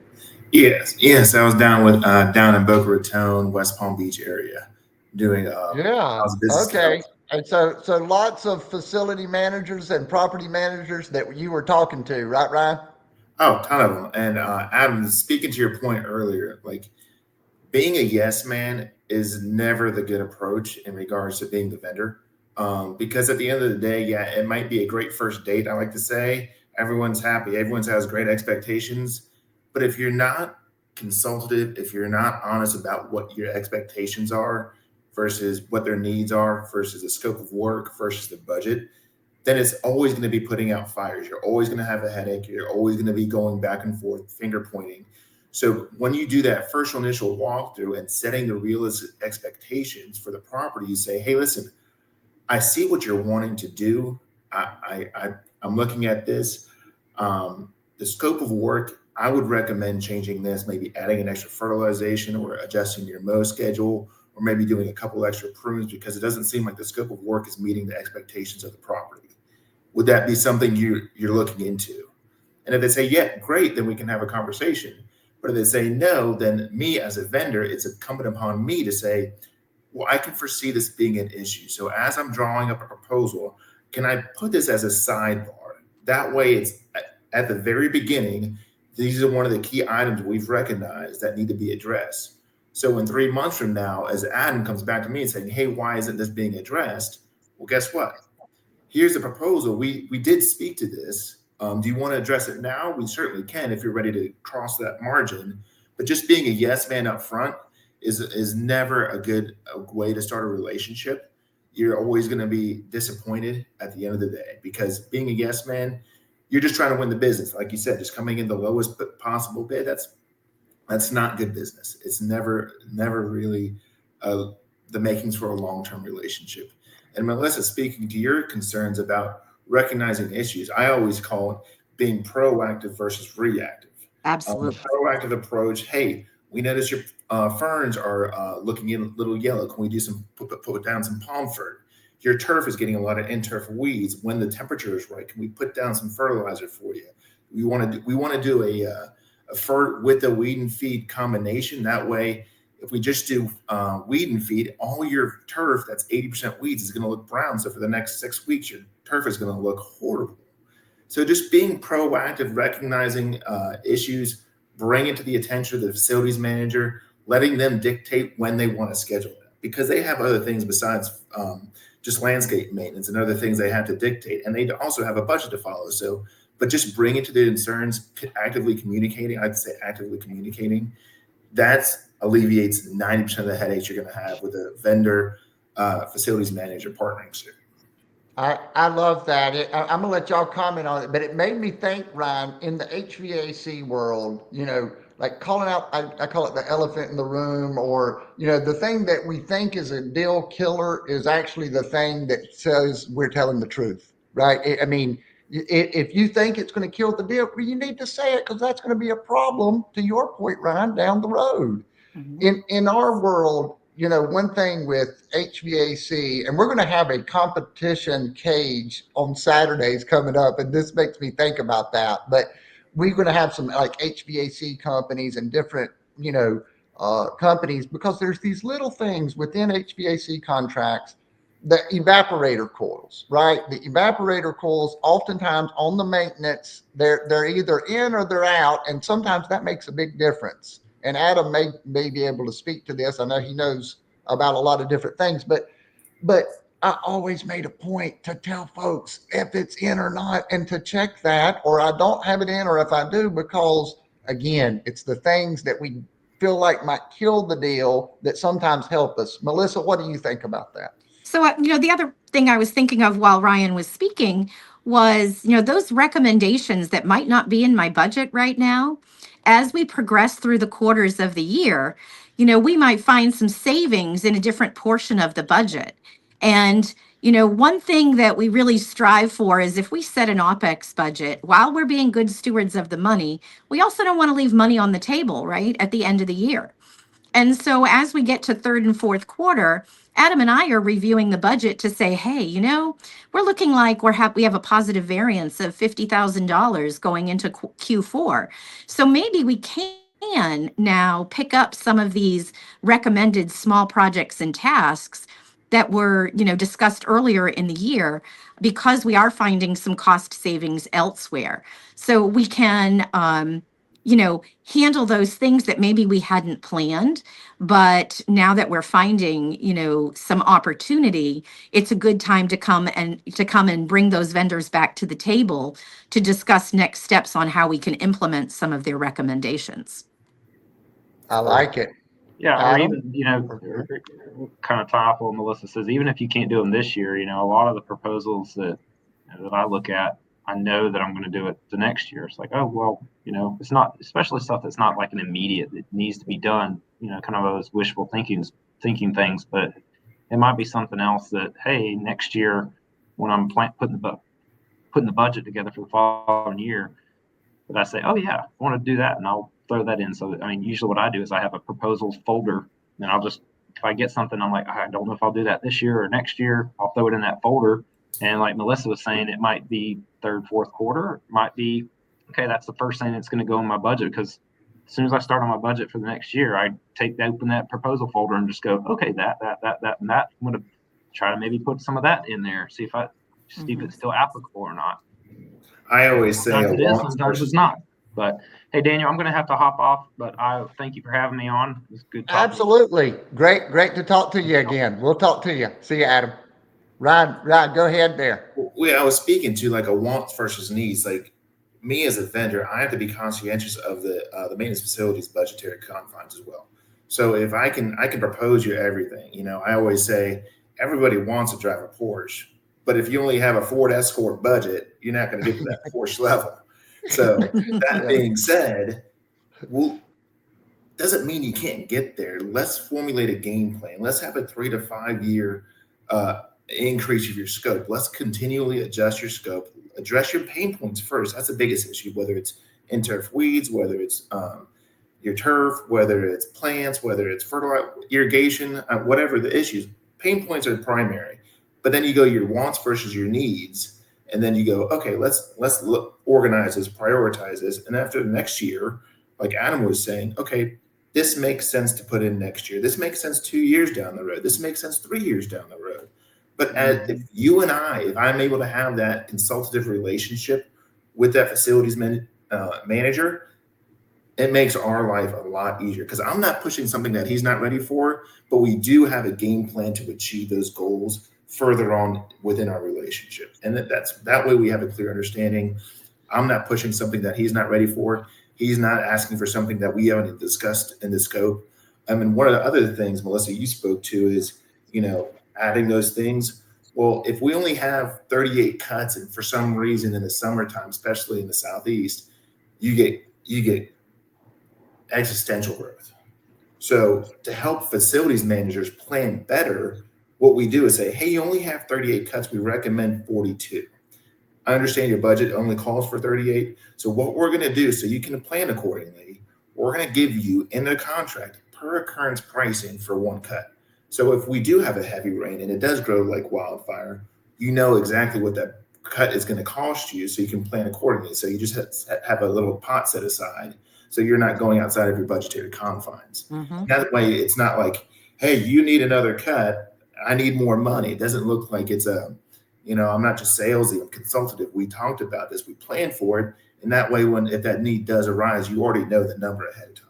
S4: Yes. I was down in Boca Raton, West Palm Beach area, doing I
S1: Yeah.
S4: was a business
S1: Okay.
S4: development.
S1: And so lots of facility managers and property managers that you were talking to, right, Ryan?
S4: Oh, ton of them. And Adam, speaking to your point earlier, like being a yes man is never the good approach in regards to being the vendor. Because at the end of the day, yeah, it might be a great first date. I like to say everyone's happy, everyone has great expectations. But if you're not consultative, if you're not honest about what your expectations are versus what their needs are versus the scope of work versus the budget, then it's always going to be putting out fires. You're always going to have a headache. You're always going to be going back and forth, finger pointing. So when you do that first initial walkthrough and setting the realistic expectations for the property, you say, "Hey, listen, I see what you're wanting to do. I'm looking at this. The scope of work. I would recommend changing this, maybe adding an extra fertilization or adjusting your mow schedule, or maybe doing a couple extra prunes because it doesn't seem like the scope of work is meeting the expectations of the property. Would that be something you're looking into?" And if they say, "Yeah, great," then we can have a conversation. But if they say no, then me as a vendor, it's incumbent upon me to say, "Well, I can foresee this being an issue. So as I'm drawing up a proposal, can I put this as a sidebar? That way it's at the very beginning, these are one of the key items we've recognized that need to be addressed. So in 3 months from now, as Adam comes back to me and saying, 'Hey, why isn't this being addressed?' Well, guess what? Here's a proposal. We did speak to this. Do you want to address it now? We certainly can if you're ready to cross that margin. But just being a yes man up front is never a way to start a relationship. You're always going to be disappointed at the end of the day because being a yes man, you're just trying to win the business. Like you said, just coming in the lowest possible bid. That's not good business. It's never really the makings for a long-term relationship. And Melissa, speaking to your concerns about recognizing issues, I always call it being proactive versus reactive. The
S3: Absolutely.
S4: proactive approach, hey, we notice your ferns are looking a little yellow. Can we do some put down some palm fern? Your turf is getting a lot of in-turf weeds. When the temperature is right, can we put down some fertilizer for you? We want to do a fert with a weed and feed combination. That way, if we just do weed and feed, all your turf that's 80% weeds is going to look brown. So for the next 6 weeks, your turf is going to look horrible. So just being proactive, recognizing issues, bring it to the attention of the facilities manager, letting them dictate when they want to schedule it, because they have other things besides just landscape maintenance and other things they have to dictate, and they also have a budget to follow. So, but just bring it to the concerns, actively communicating. I'd say actively communicating. That alleviates 90% of the headaches you're going to have with a vendor, facilities manager partnership.
S1: I love that. I'm gonna let y'all comment on it, but it made me think, Ryan, in the HVAC world, like calling out, I call it the elephant in the room, or, the thing that we think is a deal killer is actually the thing that says we're telling the truth, right? I mean, if you think it's going to kill the deal, well, you need to say it, because that's going to be a problem, to your point, Ryan, down the road.
S3: Mhm.
S1: In our world, one thing with HVAC, and we're going to have a competition cage on Saturdays coming up, and this makes me think about that. But we're going to have some like HVAC companies and different, companies, because there's these little things within HVAC contracts. The evaporator coils, right? The evaporator coils, oftentimes on the maintenance, they're either in or they're out, and sometimes that makes a big difference. And Adam may be able to speak to this. I know he knows about a lot of different things, but I always made a point to tell folks if it's in or not, and to check that, or I don't have it in, or if I do, because again, it's the things that we feel like might kill the deal that sometimes help us. Melissa, what do you think about that?
S3: So, the other thing I was thinking of while Ryan was speaking was, those recommendations that might not be in my budget right now, as we progress through the quarters of the year, we might find some savings in a different portion of the budget. And, one thing that we really strive for is, if we set an OPEX budget, while we're being good stewards of the money, we also don't want to leave money on the table, right, at the end of the year. And so as we get to third and fourth quarter, Adam and I are reviewing the budget to say, hey, we're looking like we have a positive variance of $50,000 going into Q4. So maybe we can now pick up some of these recommended small projects and tasks that were, discussed earlier in the year, because we are finding some cost savings elsewhere. So we can, handle those things that maybe we hadn't planned. But now that we're finding, some opportunity, it's a good time to come and bring those vendors back to the table to discuss next steps on how we can implement some of their recommendations.
S1: I like it.
S2: Yeah, or
S1: Adam?
S2: even, kind of tie off what Melissa says, even if you can't do them this year, a lot of the proposals that I look at, I know that I'm going to do it the next year. It's like, oh, well, it's not, especially stuff that's not like an immediate that needs to be done, kind of those wishful thinking things, but it might be something else that, hey, next year when I'm putting the budget together for the following year, that I say, oh yeah, I want to do that, and I'll throw that in. So, usually what I do is I have a proposals folder, and I'll just, if I get something, I'm like, I don't know if I'll do that this year or next year, I'll throw it in that folder. And like Melissa was saying, it might be third, fourth quarter. It might be, okay, that's the first thing that's going to go in my budget, because as soon as I start on my budget for the next year, I open that proposal folder and just go, okay, that, and that. I'm going to try to maybe put some of that in there, see if it's still applicable or not.
S4: I always say
S2: Sometimes
S4: a
S2: it is,
S4: want
S2: sometimes
S4: versus
S2: it's not. But hey, Daniel, I'm going to have to hop off, but I thank you for having me on. It was good talking.
S1: Absolutely. Great to talk to you again. We'll talk to you. See you, Adam. Ryan, go ahead there.
S4: I was speaking to like a wants versus needs. Like me as a vendor, I have to be conscientious of the maintenance facilities budgetary confines as well. So if I can propose you everything. I always say everybody wants to drive a Porsche, but if you only have a Ford Escort budget, you're not going to get to that Porsche level. So that being said, doesn't mean you can't get there. Let's formulate a game plan. Let's have a 3 to 5 year increase of your scope. Let's continually adjust your scope. Address your pain points first. That's the biggest issue, whether it's in turf weeds, whether it's your turf, whether it's plants, whether it's fertilizer, irrigation, whatever the issues. Pain points are primary. But then you go your wants versus your needs, and then you go, okay, let's look, organize this, prioritize this, and after the next year, like Adam was saying, okay, this makes sense to put in next year. This makes sense 2 years down the road. This makes sense 3 years down the road. But if you and if I'm able to have that consultative relationship with that facilities manager, it makes our life a lot easier because I'm not pushing something that he's not ready for, but we do have a game plan to achieve those goals further on within our relationship. And that way we have a clear understanding. I'm not pushing something that he's not ready for. He's not asking for something that we haven't discussed in the scope. I mean, one of the other things, Melissa, you spoke to is, adding those things. Well, if we only have 38 cuts, and for some reason in the summertime, especially in the Southeast, you get existential growth. So to help facilities managers plan better, what we do is say, hey, you only have 38 cuts. We recommend 42. I understand your budget only calls for 38. So what we're going to do, so you can plan accordingly, we're going to give you in the contract per occurrence pricing for one cut. So if we do have a heavy rain and it does grow like wildfire, you know exactly what that cut is going to cost you, so you can plan accordingly. So you just have a little pot set aside, so you're not going outside of your budgetary confines.
S3: Mm-hmm.
S4: That way, it's not like, hey, you need another cut, I need more money. It doesn't look like it's I'm not just salesy, I'm consultative. We talked about this, we planned for it, and that way, if that need does arise, you already know the number ahead of time.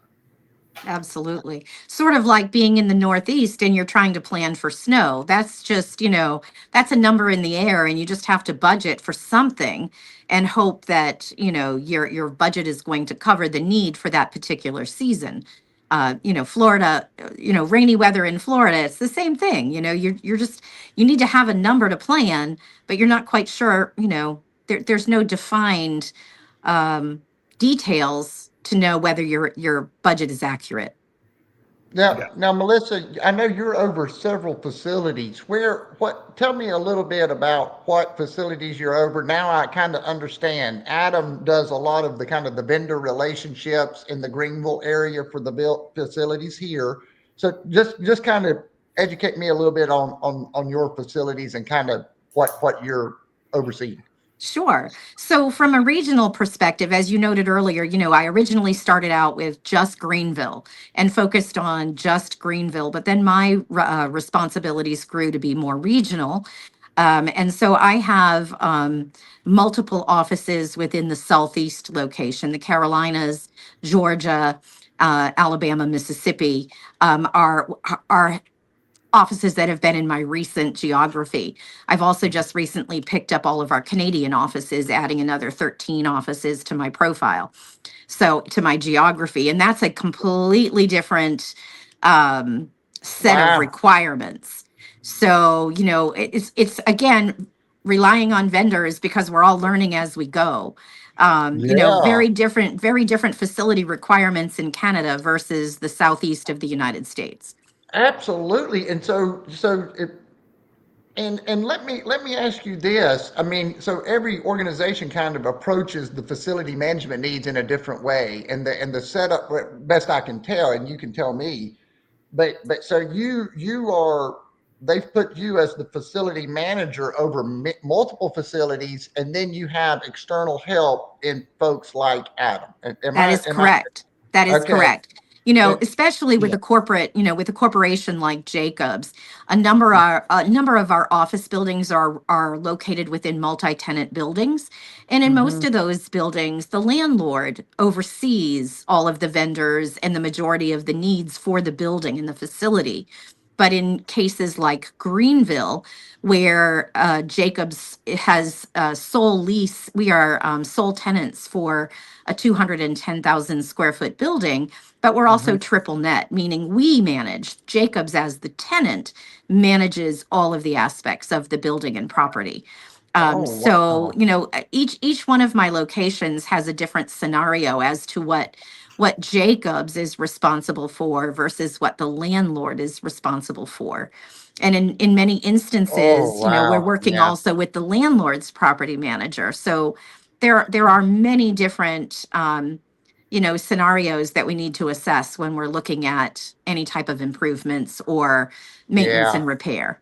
S3: Absolutely. Sort of like being in the Northeast and you're trying to plan for snow. That's just, that's a number in the air, and you just have to budget for something and hope that, your budget is going to cover the need for that particular season. Florida, rainy weather in Florida, it's the same thing. You need to have a number to plan, but you're not quite sure, there's no defined details to know whether your budget is accurate.
S1: Now, Melissa, I know you're over several facilities. Tell me a little bit about what facilities you're over. Now I kind of understand. Adam does a lot of the kind of the vendor relationships in the Greenville area for the built facilities here. So just kind of educate me a little bit on your facilities and kind of what you're overseeing.
S3: Sure. So from a regional perspective, as you noted earlier, I originally started out with just Greenville and focused on just Greenville, but then my responsibilities grew to be more regional. And so I have multiple offices within the Southeast location, the Carolinas, Georgia, Alabama, Mississippi, are offices that have been in my recent geography. I've also just recently picked up all of our Canadian offices, adding another 13 offices to my profile. So to my geography, and that's a completely different set of requirements. So, it's again, relying on vendors because we're all learning as we go. Very different facility requirements in Canada versus the Southeast of the United States.
S1: Absolutely. And and let me ask you this. I mean, so every organization kind of approaches the facility management needs in a different way, and the setup, best I can tell, and you can tell me, but so they've put you as the facility manager over multiple facilities, and then you have external help in folks like Adam.
S3: That is correct. That is
S1: Okay.
S3: correct. Especially with a corporate, with a corporation like Jacobs, a number of our office buildings are located within multi-tenant buildings. And in most of those buildings, the landlord oversees all of the vendors and the majority of the needs for the building and the facility. But in cases like Greenville, where Jacobs has sole lease, we are sole tenants for a 210,000 square foot building, but we're also triple net, meaning we manage, Jacobs as the tenant manages all of the aspects of the building and property. So, each one of my locations has a different scenario as to what what Jacobs is responsible for versus what the landlord is responsible for. And in many
S1: Oh,
S3: instances, we're
S1: wow.
S3: working
S1: Yeah.
S3: also with the landlord's property manager. So there are many different scenarios that we need to assess when we're looking at any type of improvements or maintenance
S1: Yeah.
S3: and repair.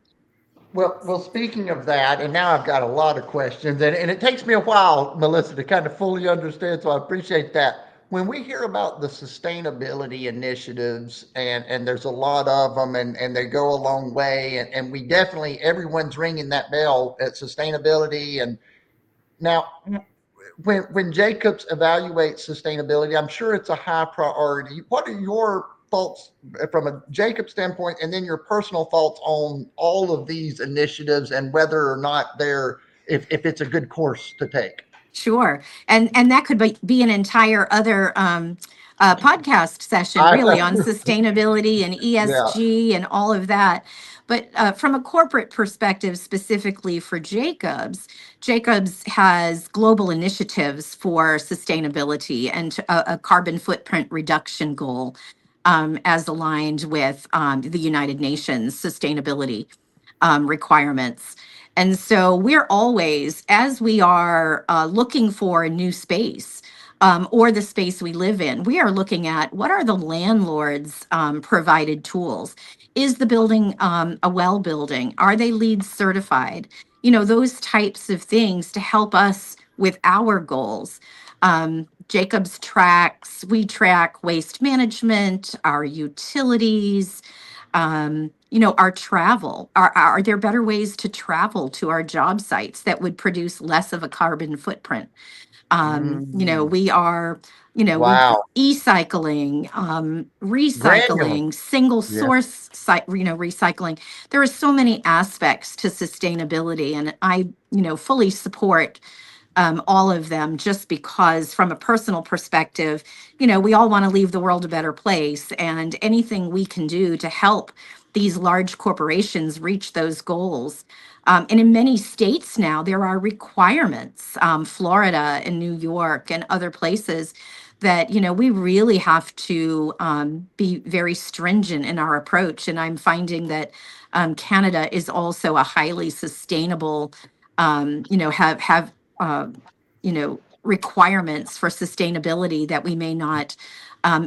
S1: Well, speaking of that, and now I've got a lot of questions, and it takes me a while, Melissa, to kind of fully understand, so I appreciate that. When we hear about the sustainability initiatives, and there's a lot of them, and they go a long way, and we definitely, everyone's ringing that bell at sustainability. And now, when Jacobs evaluates sustainability, I'm sure it's a high priority. What are your thoughts from a Jacob standpoint, and then your personal thoughts on all of these initiatives and whether or not if it's a good course to take?
S3: Sure. And that could be an entire other podcast session,
S1: I
S3: really, on sustainability and
S1: yeah.
S3: ESG and all of that. But from a corporate perspective, specifically for Jacobs, Jacobs has global initiatives for sustainability and a carbon footprint reduction goal as aligned with the United Nations sustainability requirements. And so we're always, as we are looking for a new space or the space we live in, we are looking at what are the landlord's provided tools. Is the building a well building? Are they LEED certified? Those types of things to help us with our goals. Jacobs tracks, we track waste management, our utilities, our travel. Are there better ways to travel to our job sites that would produce less of a carbon footprint?
S1: Mm,
S3: We are, we
S1: wow.
S3: e-cycling,
S1: Granular.
S3: recycling, single
S1: Yeah.
S3: source recycling. There are so many aspects to sustainability, and I, fully support all of them, just because from a personal perspective, we all want to leave the world a better place, and anything we can do to help these large corporations reach those goals. And in many states now, there are requirements, Florida and New York and other places, that we really have to be very stringent in our approach. And I'm finding that Canada is also a highly sustainable, have uh, requirements for sustainability that we may not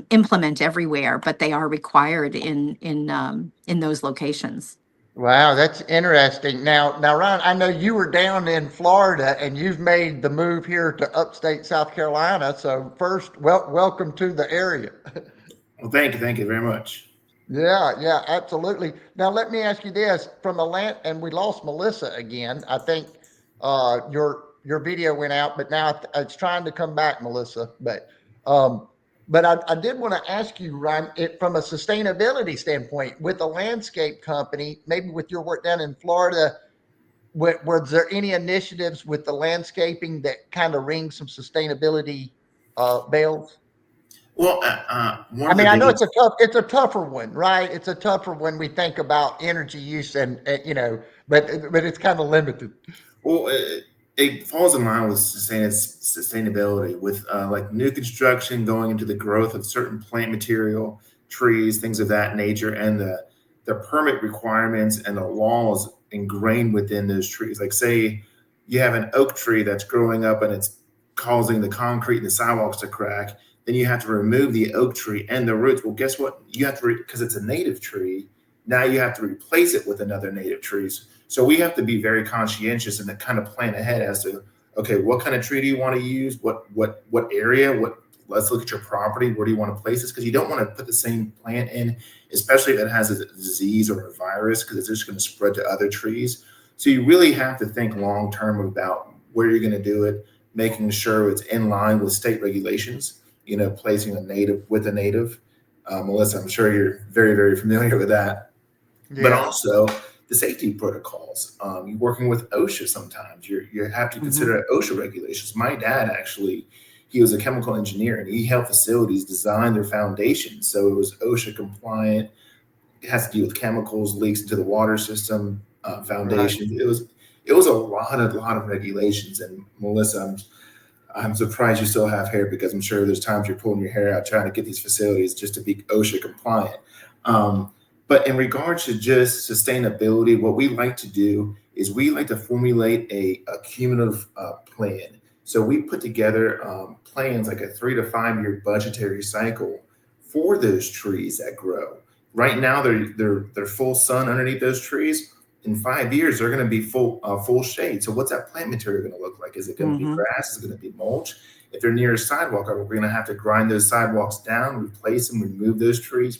S3: implement everywhere, but they are required in those locations.
S1: Wow, that's interesting. Now, Ryan, I know you were down in Florida and you've made the move here to upstate South Carolina. So first, welcome to the area.
S4: Well, thank you very much.
S1: Yeah, absolutely. Now let me ask you this: from a land, and we lost Melissa again. I think your video went out, but now it's trying to come back, Melissa. Um, but I did want to ask you, Ryan, from a sustainability standpoint, with a landscape company, maybe with your work down in Florida, was there any initiatives with the landscaping that kind of ring some sustainability bells?
S4: Well, one
S1: I
S4: of the
S1: mean, I know
S4: biggest
S1: it's a tougher one, right? It's a tougher when we think about energy use and but it's kind of limited.
S4: Well, it falls in line with sustainability, with like new construction going into the growth of certain plant material, trees, things of that nature, and the permit requirements and the laws ingrained within those trees. Like, say you have an oak tree that's growing up and it's causing the concrete and the sidewalks to crack, then you have to remove the oak tree and the roots. Well, guess what? You have to, because it's a native tree. Now you have to replace it with another native tree. So we have to be very conscientious and to kind of plan ahead as to, okay, what kind of tree do you want to use? What area? Let's look at your property. Where do you want to place this? Because you don't want to put the same plant in, especially if it has a disease or a virus, because it's just going to spread to other trees. So you really have to think long term about where you're going to do it, making sure it's in line with state regulations. Placing a native with a native. Melissa, I'm sure you're very, very familiar with that, but
S1: Yeah.
S4: also the safety protocols. You're working with OSHA sometimes. You have to
S1: Hmm.
S4: consider OSHA regulations. My dad actually, he was a chemical engineer and he helped facilities design their foundations. So it was OSHA compliant. It has to do with chemicals, leaks into the water system,
S1: Right.
S4: foundations. It was a lot of regulations. And Melissa, I'm surprised you still have hair because I'm sure there's times you're pulling your hair out trying to get these facilities just to be OSHA compliant. Um, but in regards to just sustainability, what we like to do is we like to formulate a cumulative plan. So we put together plans like a 3 to 5 year budgetary cycle for those trees that grow. Right now, they're full sun underneath those trees. In 5 years, they're going to be full shade. So what's that plant material going to look like? Is it going to be grass? Is it going to be mulch? If they're near a sidewalk, are we going to have to grind those sidewalks down, replace them, remove those trees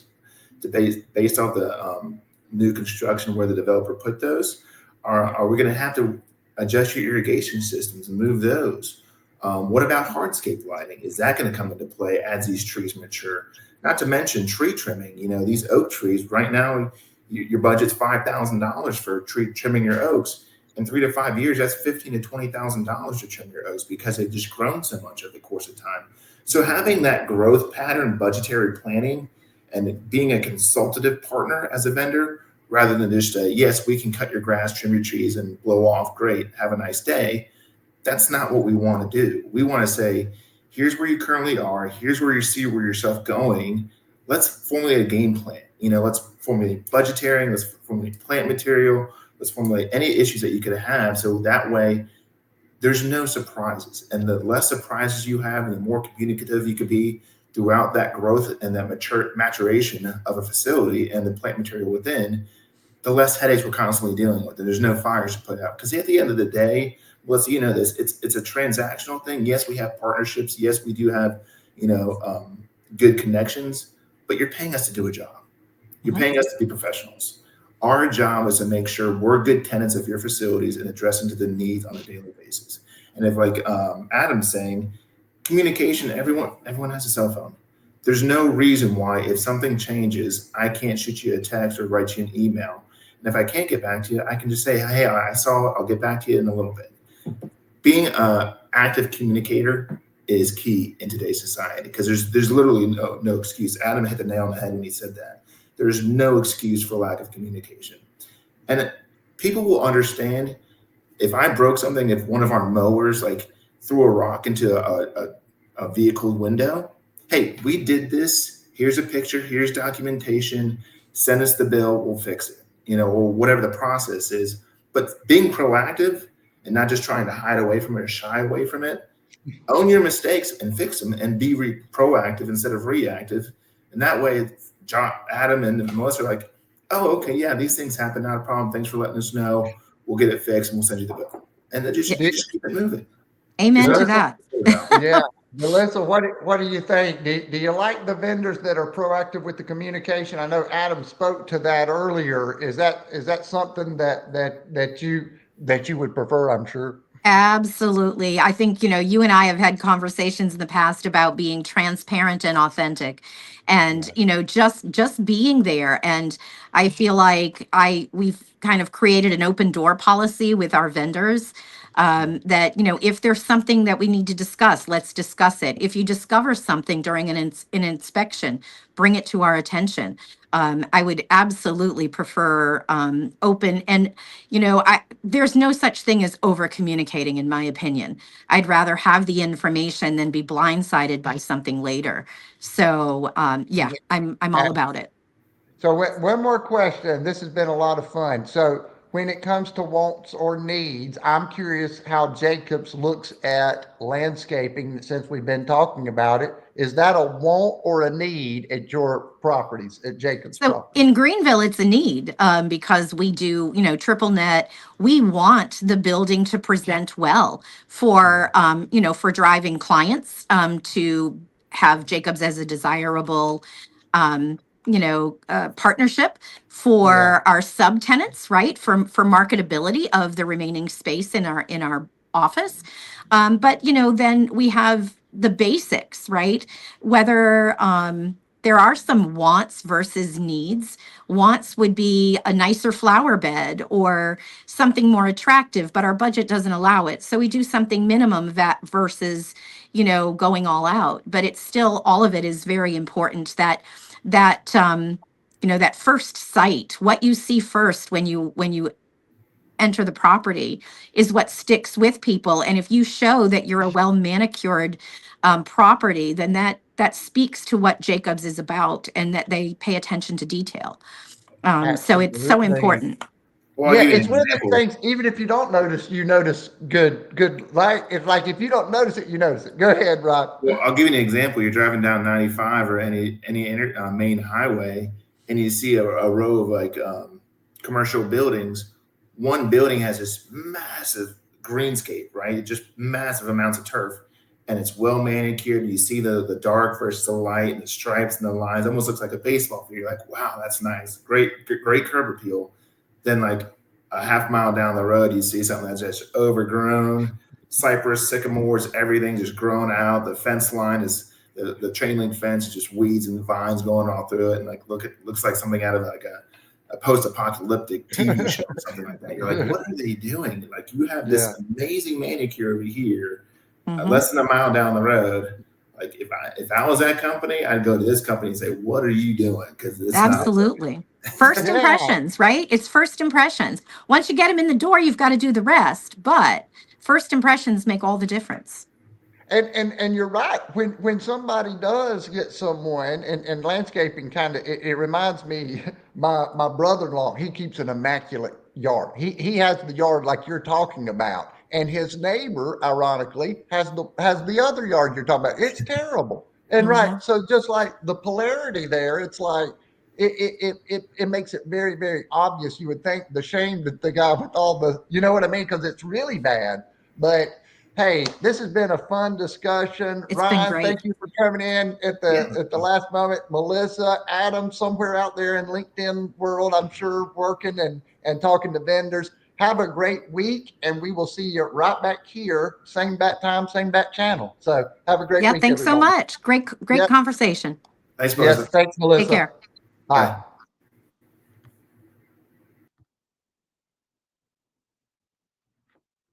S4: to based off the new construction where the developer put those? Are we going to have to adjust your irrigation systems and move those? What about hardscape lighting? Is that going to come into play as these trees mature? Not to mention tree trimming. You know, these oak trees right now, your budget's $5,000 for tree trimming your oaks. In 3 to 5 years, that's $15,000 to $20,000 to trim your oaks because they've just grown so much over the course of time. So having that growth pattern, budgetary planning, and being a consultative partner as a vendor, rather than just yes, we can cut your grass, trim your trees, and blow off. Great, have a nice day. That's not what we want to do. We want to say, here's where you currently are. Here's where you see where yourself going. Let's formulate a game plan. You know, let's formulate budgeting. Let's formulate plant material. Let's formulate any issues that you could have. So that way, there's no surprises. And the less surprises you have, and the more communicative you could be throughout that growth and that maturation of a facility and the plant material within, the less headaches we're constantly dealing with. And there's no fires to put out. Because at the end of the day, well, you know this, it's a transactional thing. Yes, we have partnerships. Yes, we do have, good connections, but you're paying us to do a job. You're paying us to be professionals. Our job is to make sure we're good tenants of your facilities and addressing to the needs on a daily basis. And if, like Adam's saying, communication, everyone has a cell phone. There's no reason why if something changes, I can't shoot you a text or write you an email. And if I can't get back to you, I can just say, hey, I saw it. I'll get back to you in a little bit. Being an active communicator is key in today's society because there's literally no excuse. Adam hit the nail on the head when he said that. There's no excuse for lack of communication. And people will understand if I broke something, if one of our mowers like threw a rock into a vehicle window, hey, we did this. Here's a picture. Here's documentation. Send us the bill. We'll fix it, or whatever the process is. But being proactive and not just trying to hide away from it or shy away from it, own your mistakes and fix them and be proactive instead of reactive. And that way, Adam and Melissa are like, oh, okay, yeah, these things happen. Not a problem. Thanks for letting us know. We'll get it fixed and we'll send you the bill. And then just keep it moving.
S3: Amen to that.
S1: Yeah. Melissa, what do you think? Do you like the vendors that are proactive with the communication? I know Adam spoke to that earlier. Is that something that you would prefer? I'm sure.
S3: Absolutely. I think, you and I have had conversations in the past about being transparent and authentic and, just being there. And I feel like we've kind of created an open door policy with our vendors that, if there's something that we need to discuss, let's discuss it. If you discover something during an inspection, bring it to our attention. I would absolutely prefer open and, there's no such thing as over communicating, in my opinion. I'd rather have the information than be blindsided by something later. So, yeah, I'm all about it.
S1: So one more question. This has been a lot of fun. So when it comes to wants or needs, I'm curious how Jacobs looks at landscaping since we've been talking about it. Is that a want or a need at your properties, at Jacobs
S3: So
S1: properties?
S3: in Greenville, it's a need because we do, triple net. We want the building to present well for, for driving clients to have Jacobs as a desirable, partnership for our subtenants, right? For marketability of the remaining space in our office. But then we have the basics, right? Whether there are some wants versus needs. Wants would be a nicer flower bed or something more attractive, but our budget doesn't allow it. So we do something minimum that versus, going all out. But it's still, all of it is very important that that first sight, what you see first when you enter the property is what sticks with people. And if you show that you're a well manicured property, then that speaks to what Jacobs is about and that they pay attention to detail. So it's so
S1: Absolutely.
S3: important.
S4: Well, I'll
S1: Yeah,
S4: give you an
S1: it's one of
S4: example.
S1: the things, even if you don't notice, you notice good light. It's like if you don't notice it, you notice it. Go ahead, Rod.
S4: Well, I'll give you an example. You're driving down 95 or any main highway, and you see a row of like commercial buildings. One building has this massive greenscape, right? Just massive amounts of turf, and it's well manicured. You see the dark versus the light, and the stripes and the lines. Almost looks like a baseball field. You're like, wow, that's nice. Great curb appeal. Then like a half mile down the road, you see something that's just overgrown. Cypress, sycamores, everything just grown out. The fence line is the chain link fence is just weeds and vines going all through it, and like looks like something out of like a post-apocalyptic TV show or something like that. You're like, what are they doing? Like you have this amazing manicure over here, less than a mile down the road. Like if I was that company, I'd go to this company and say, what are you doing? Because it's
S3: Absolutely. First impressions, right? It's first impressions. Once you get them in the door, you've got to do the rest. But first impressions make all the difference.
S1: And you're right. When somebody does get someone, and landscaping kind of it reminds me, my brother-in-law, he keeps an immaculate yard. He has the yard like you're talking about, and his neighbor, ironically, has the other yard you're talking about. It's terrible. And right, so just like the polarity there, it's like it makes it very, very obvious. You would think the shame that the guy with all the, you know what I mean, because it's really bad. But hey, this has been a fun discussion.
S3: It's been
S1: Ryan,
S3: great.
S1: thank you for coming in at the last moment. Melissa, Adam, somewhere out there in LinkedIn world, I'm sure working and talking to vendors. Have a great week, and we will see you right back here, same bat time, same bat channel. So have a great week,
S3: Thanks
S1: everybody.
S3: so much. Great conversation.
S4: Thanks, Melissa.
S1: Yes, thanks, Melissa.
S3: Take care.
S1: Bye.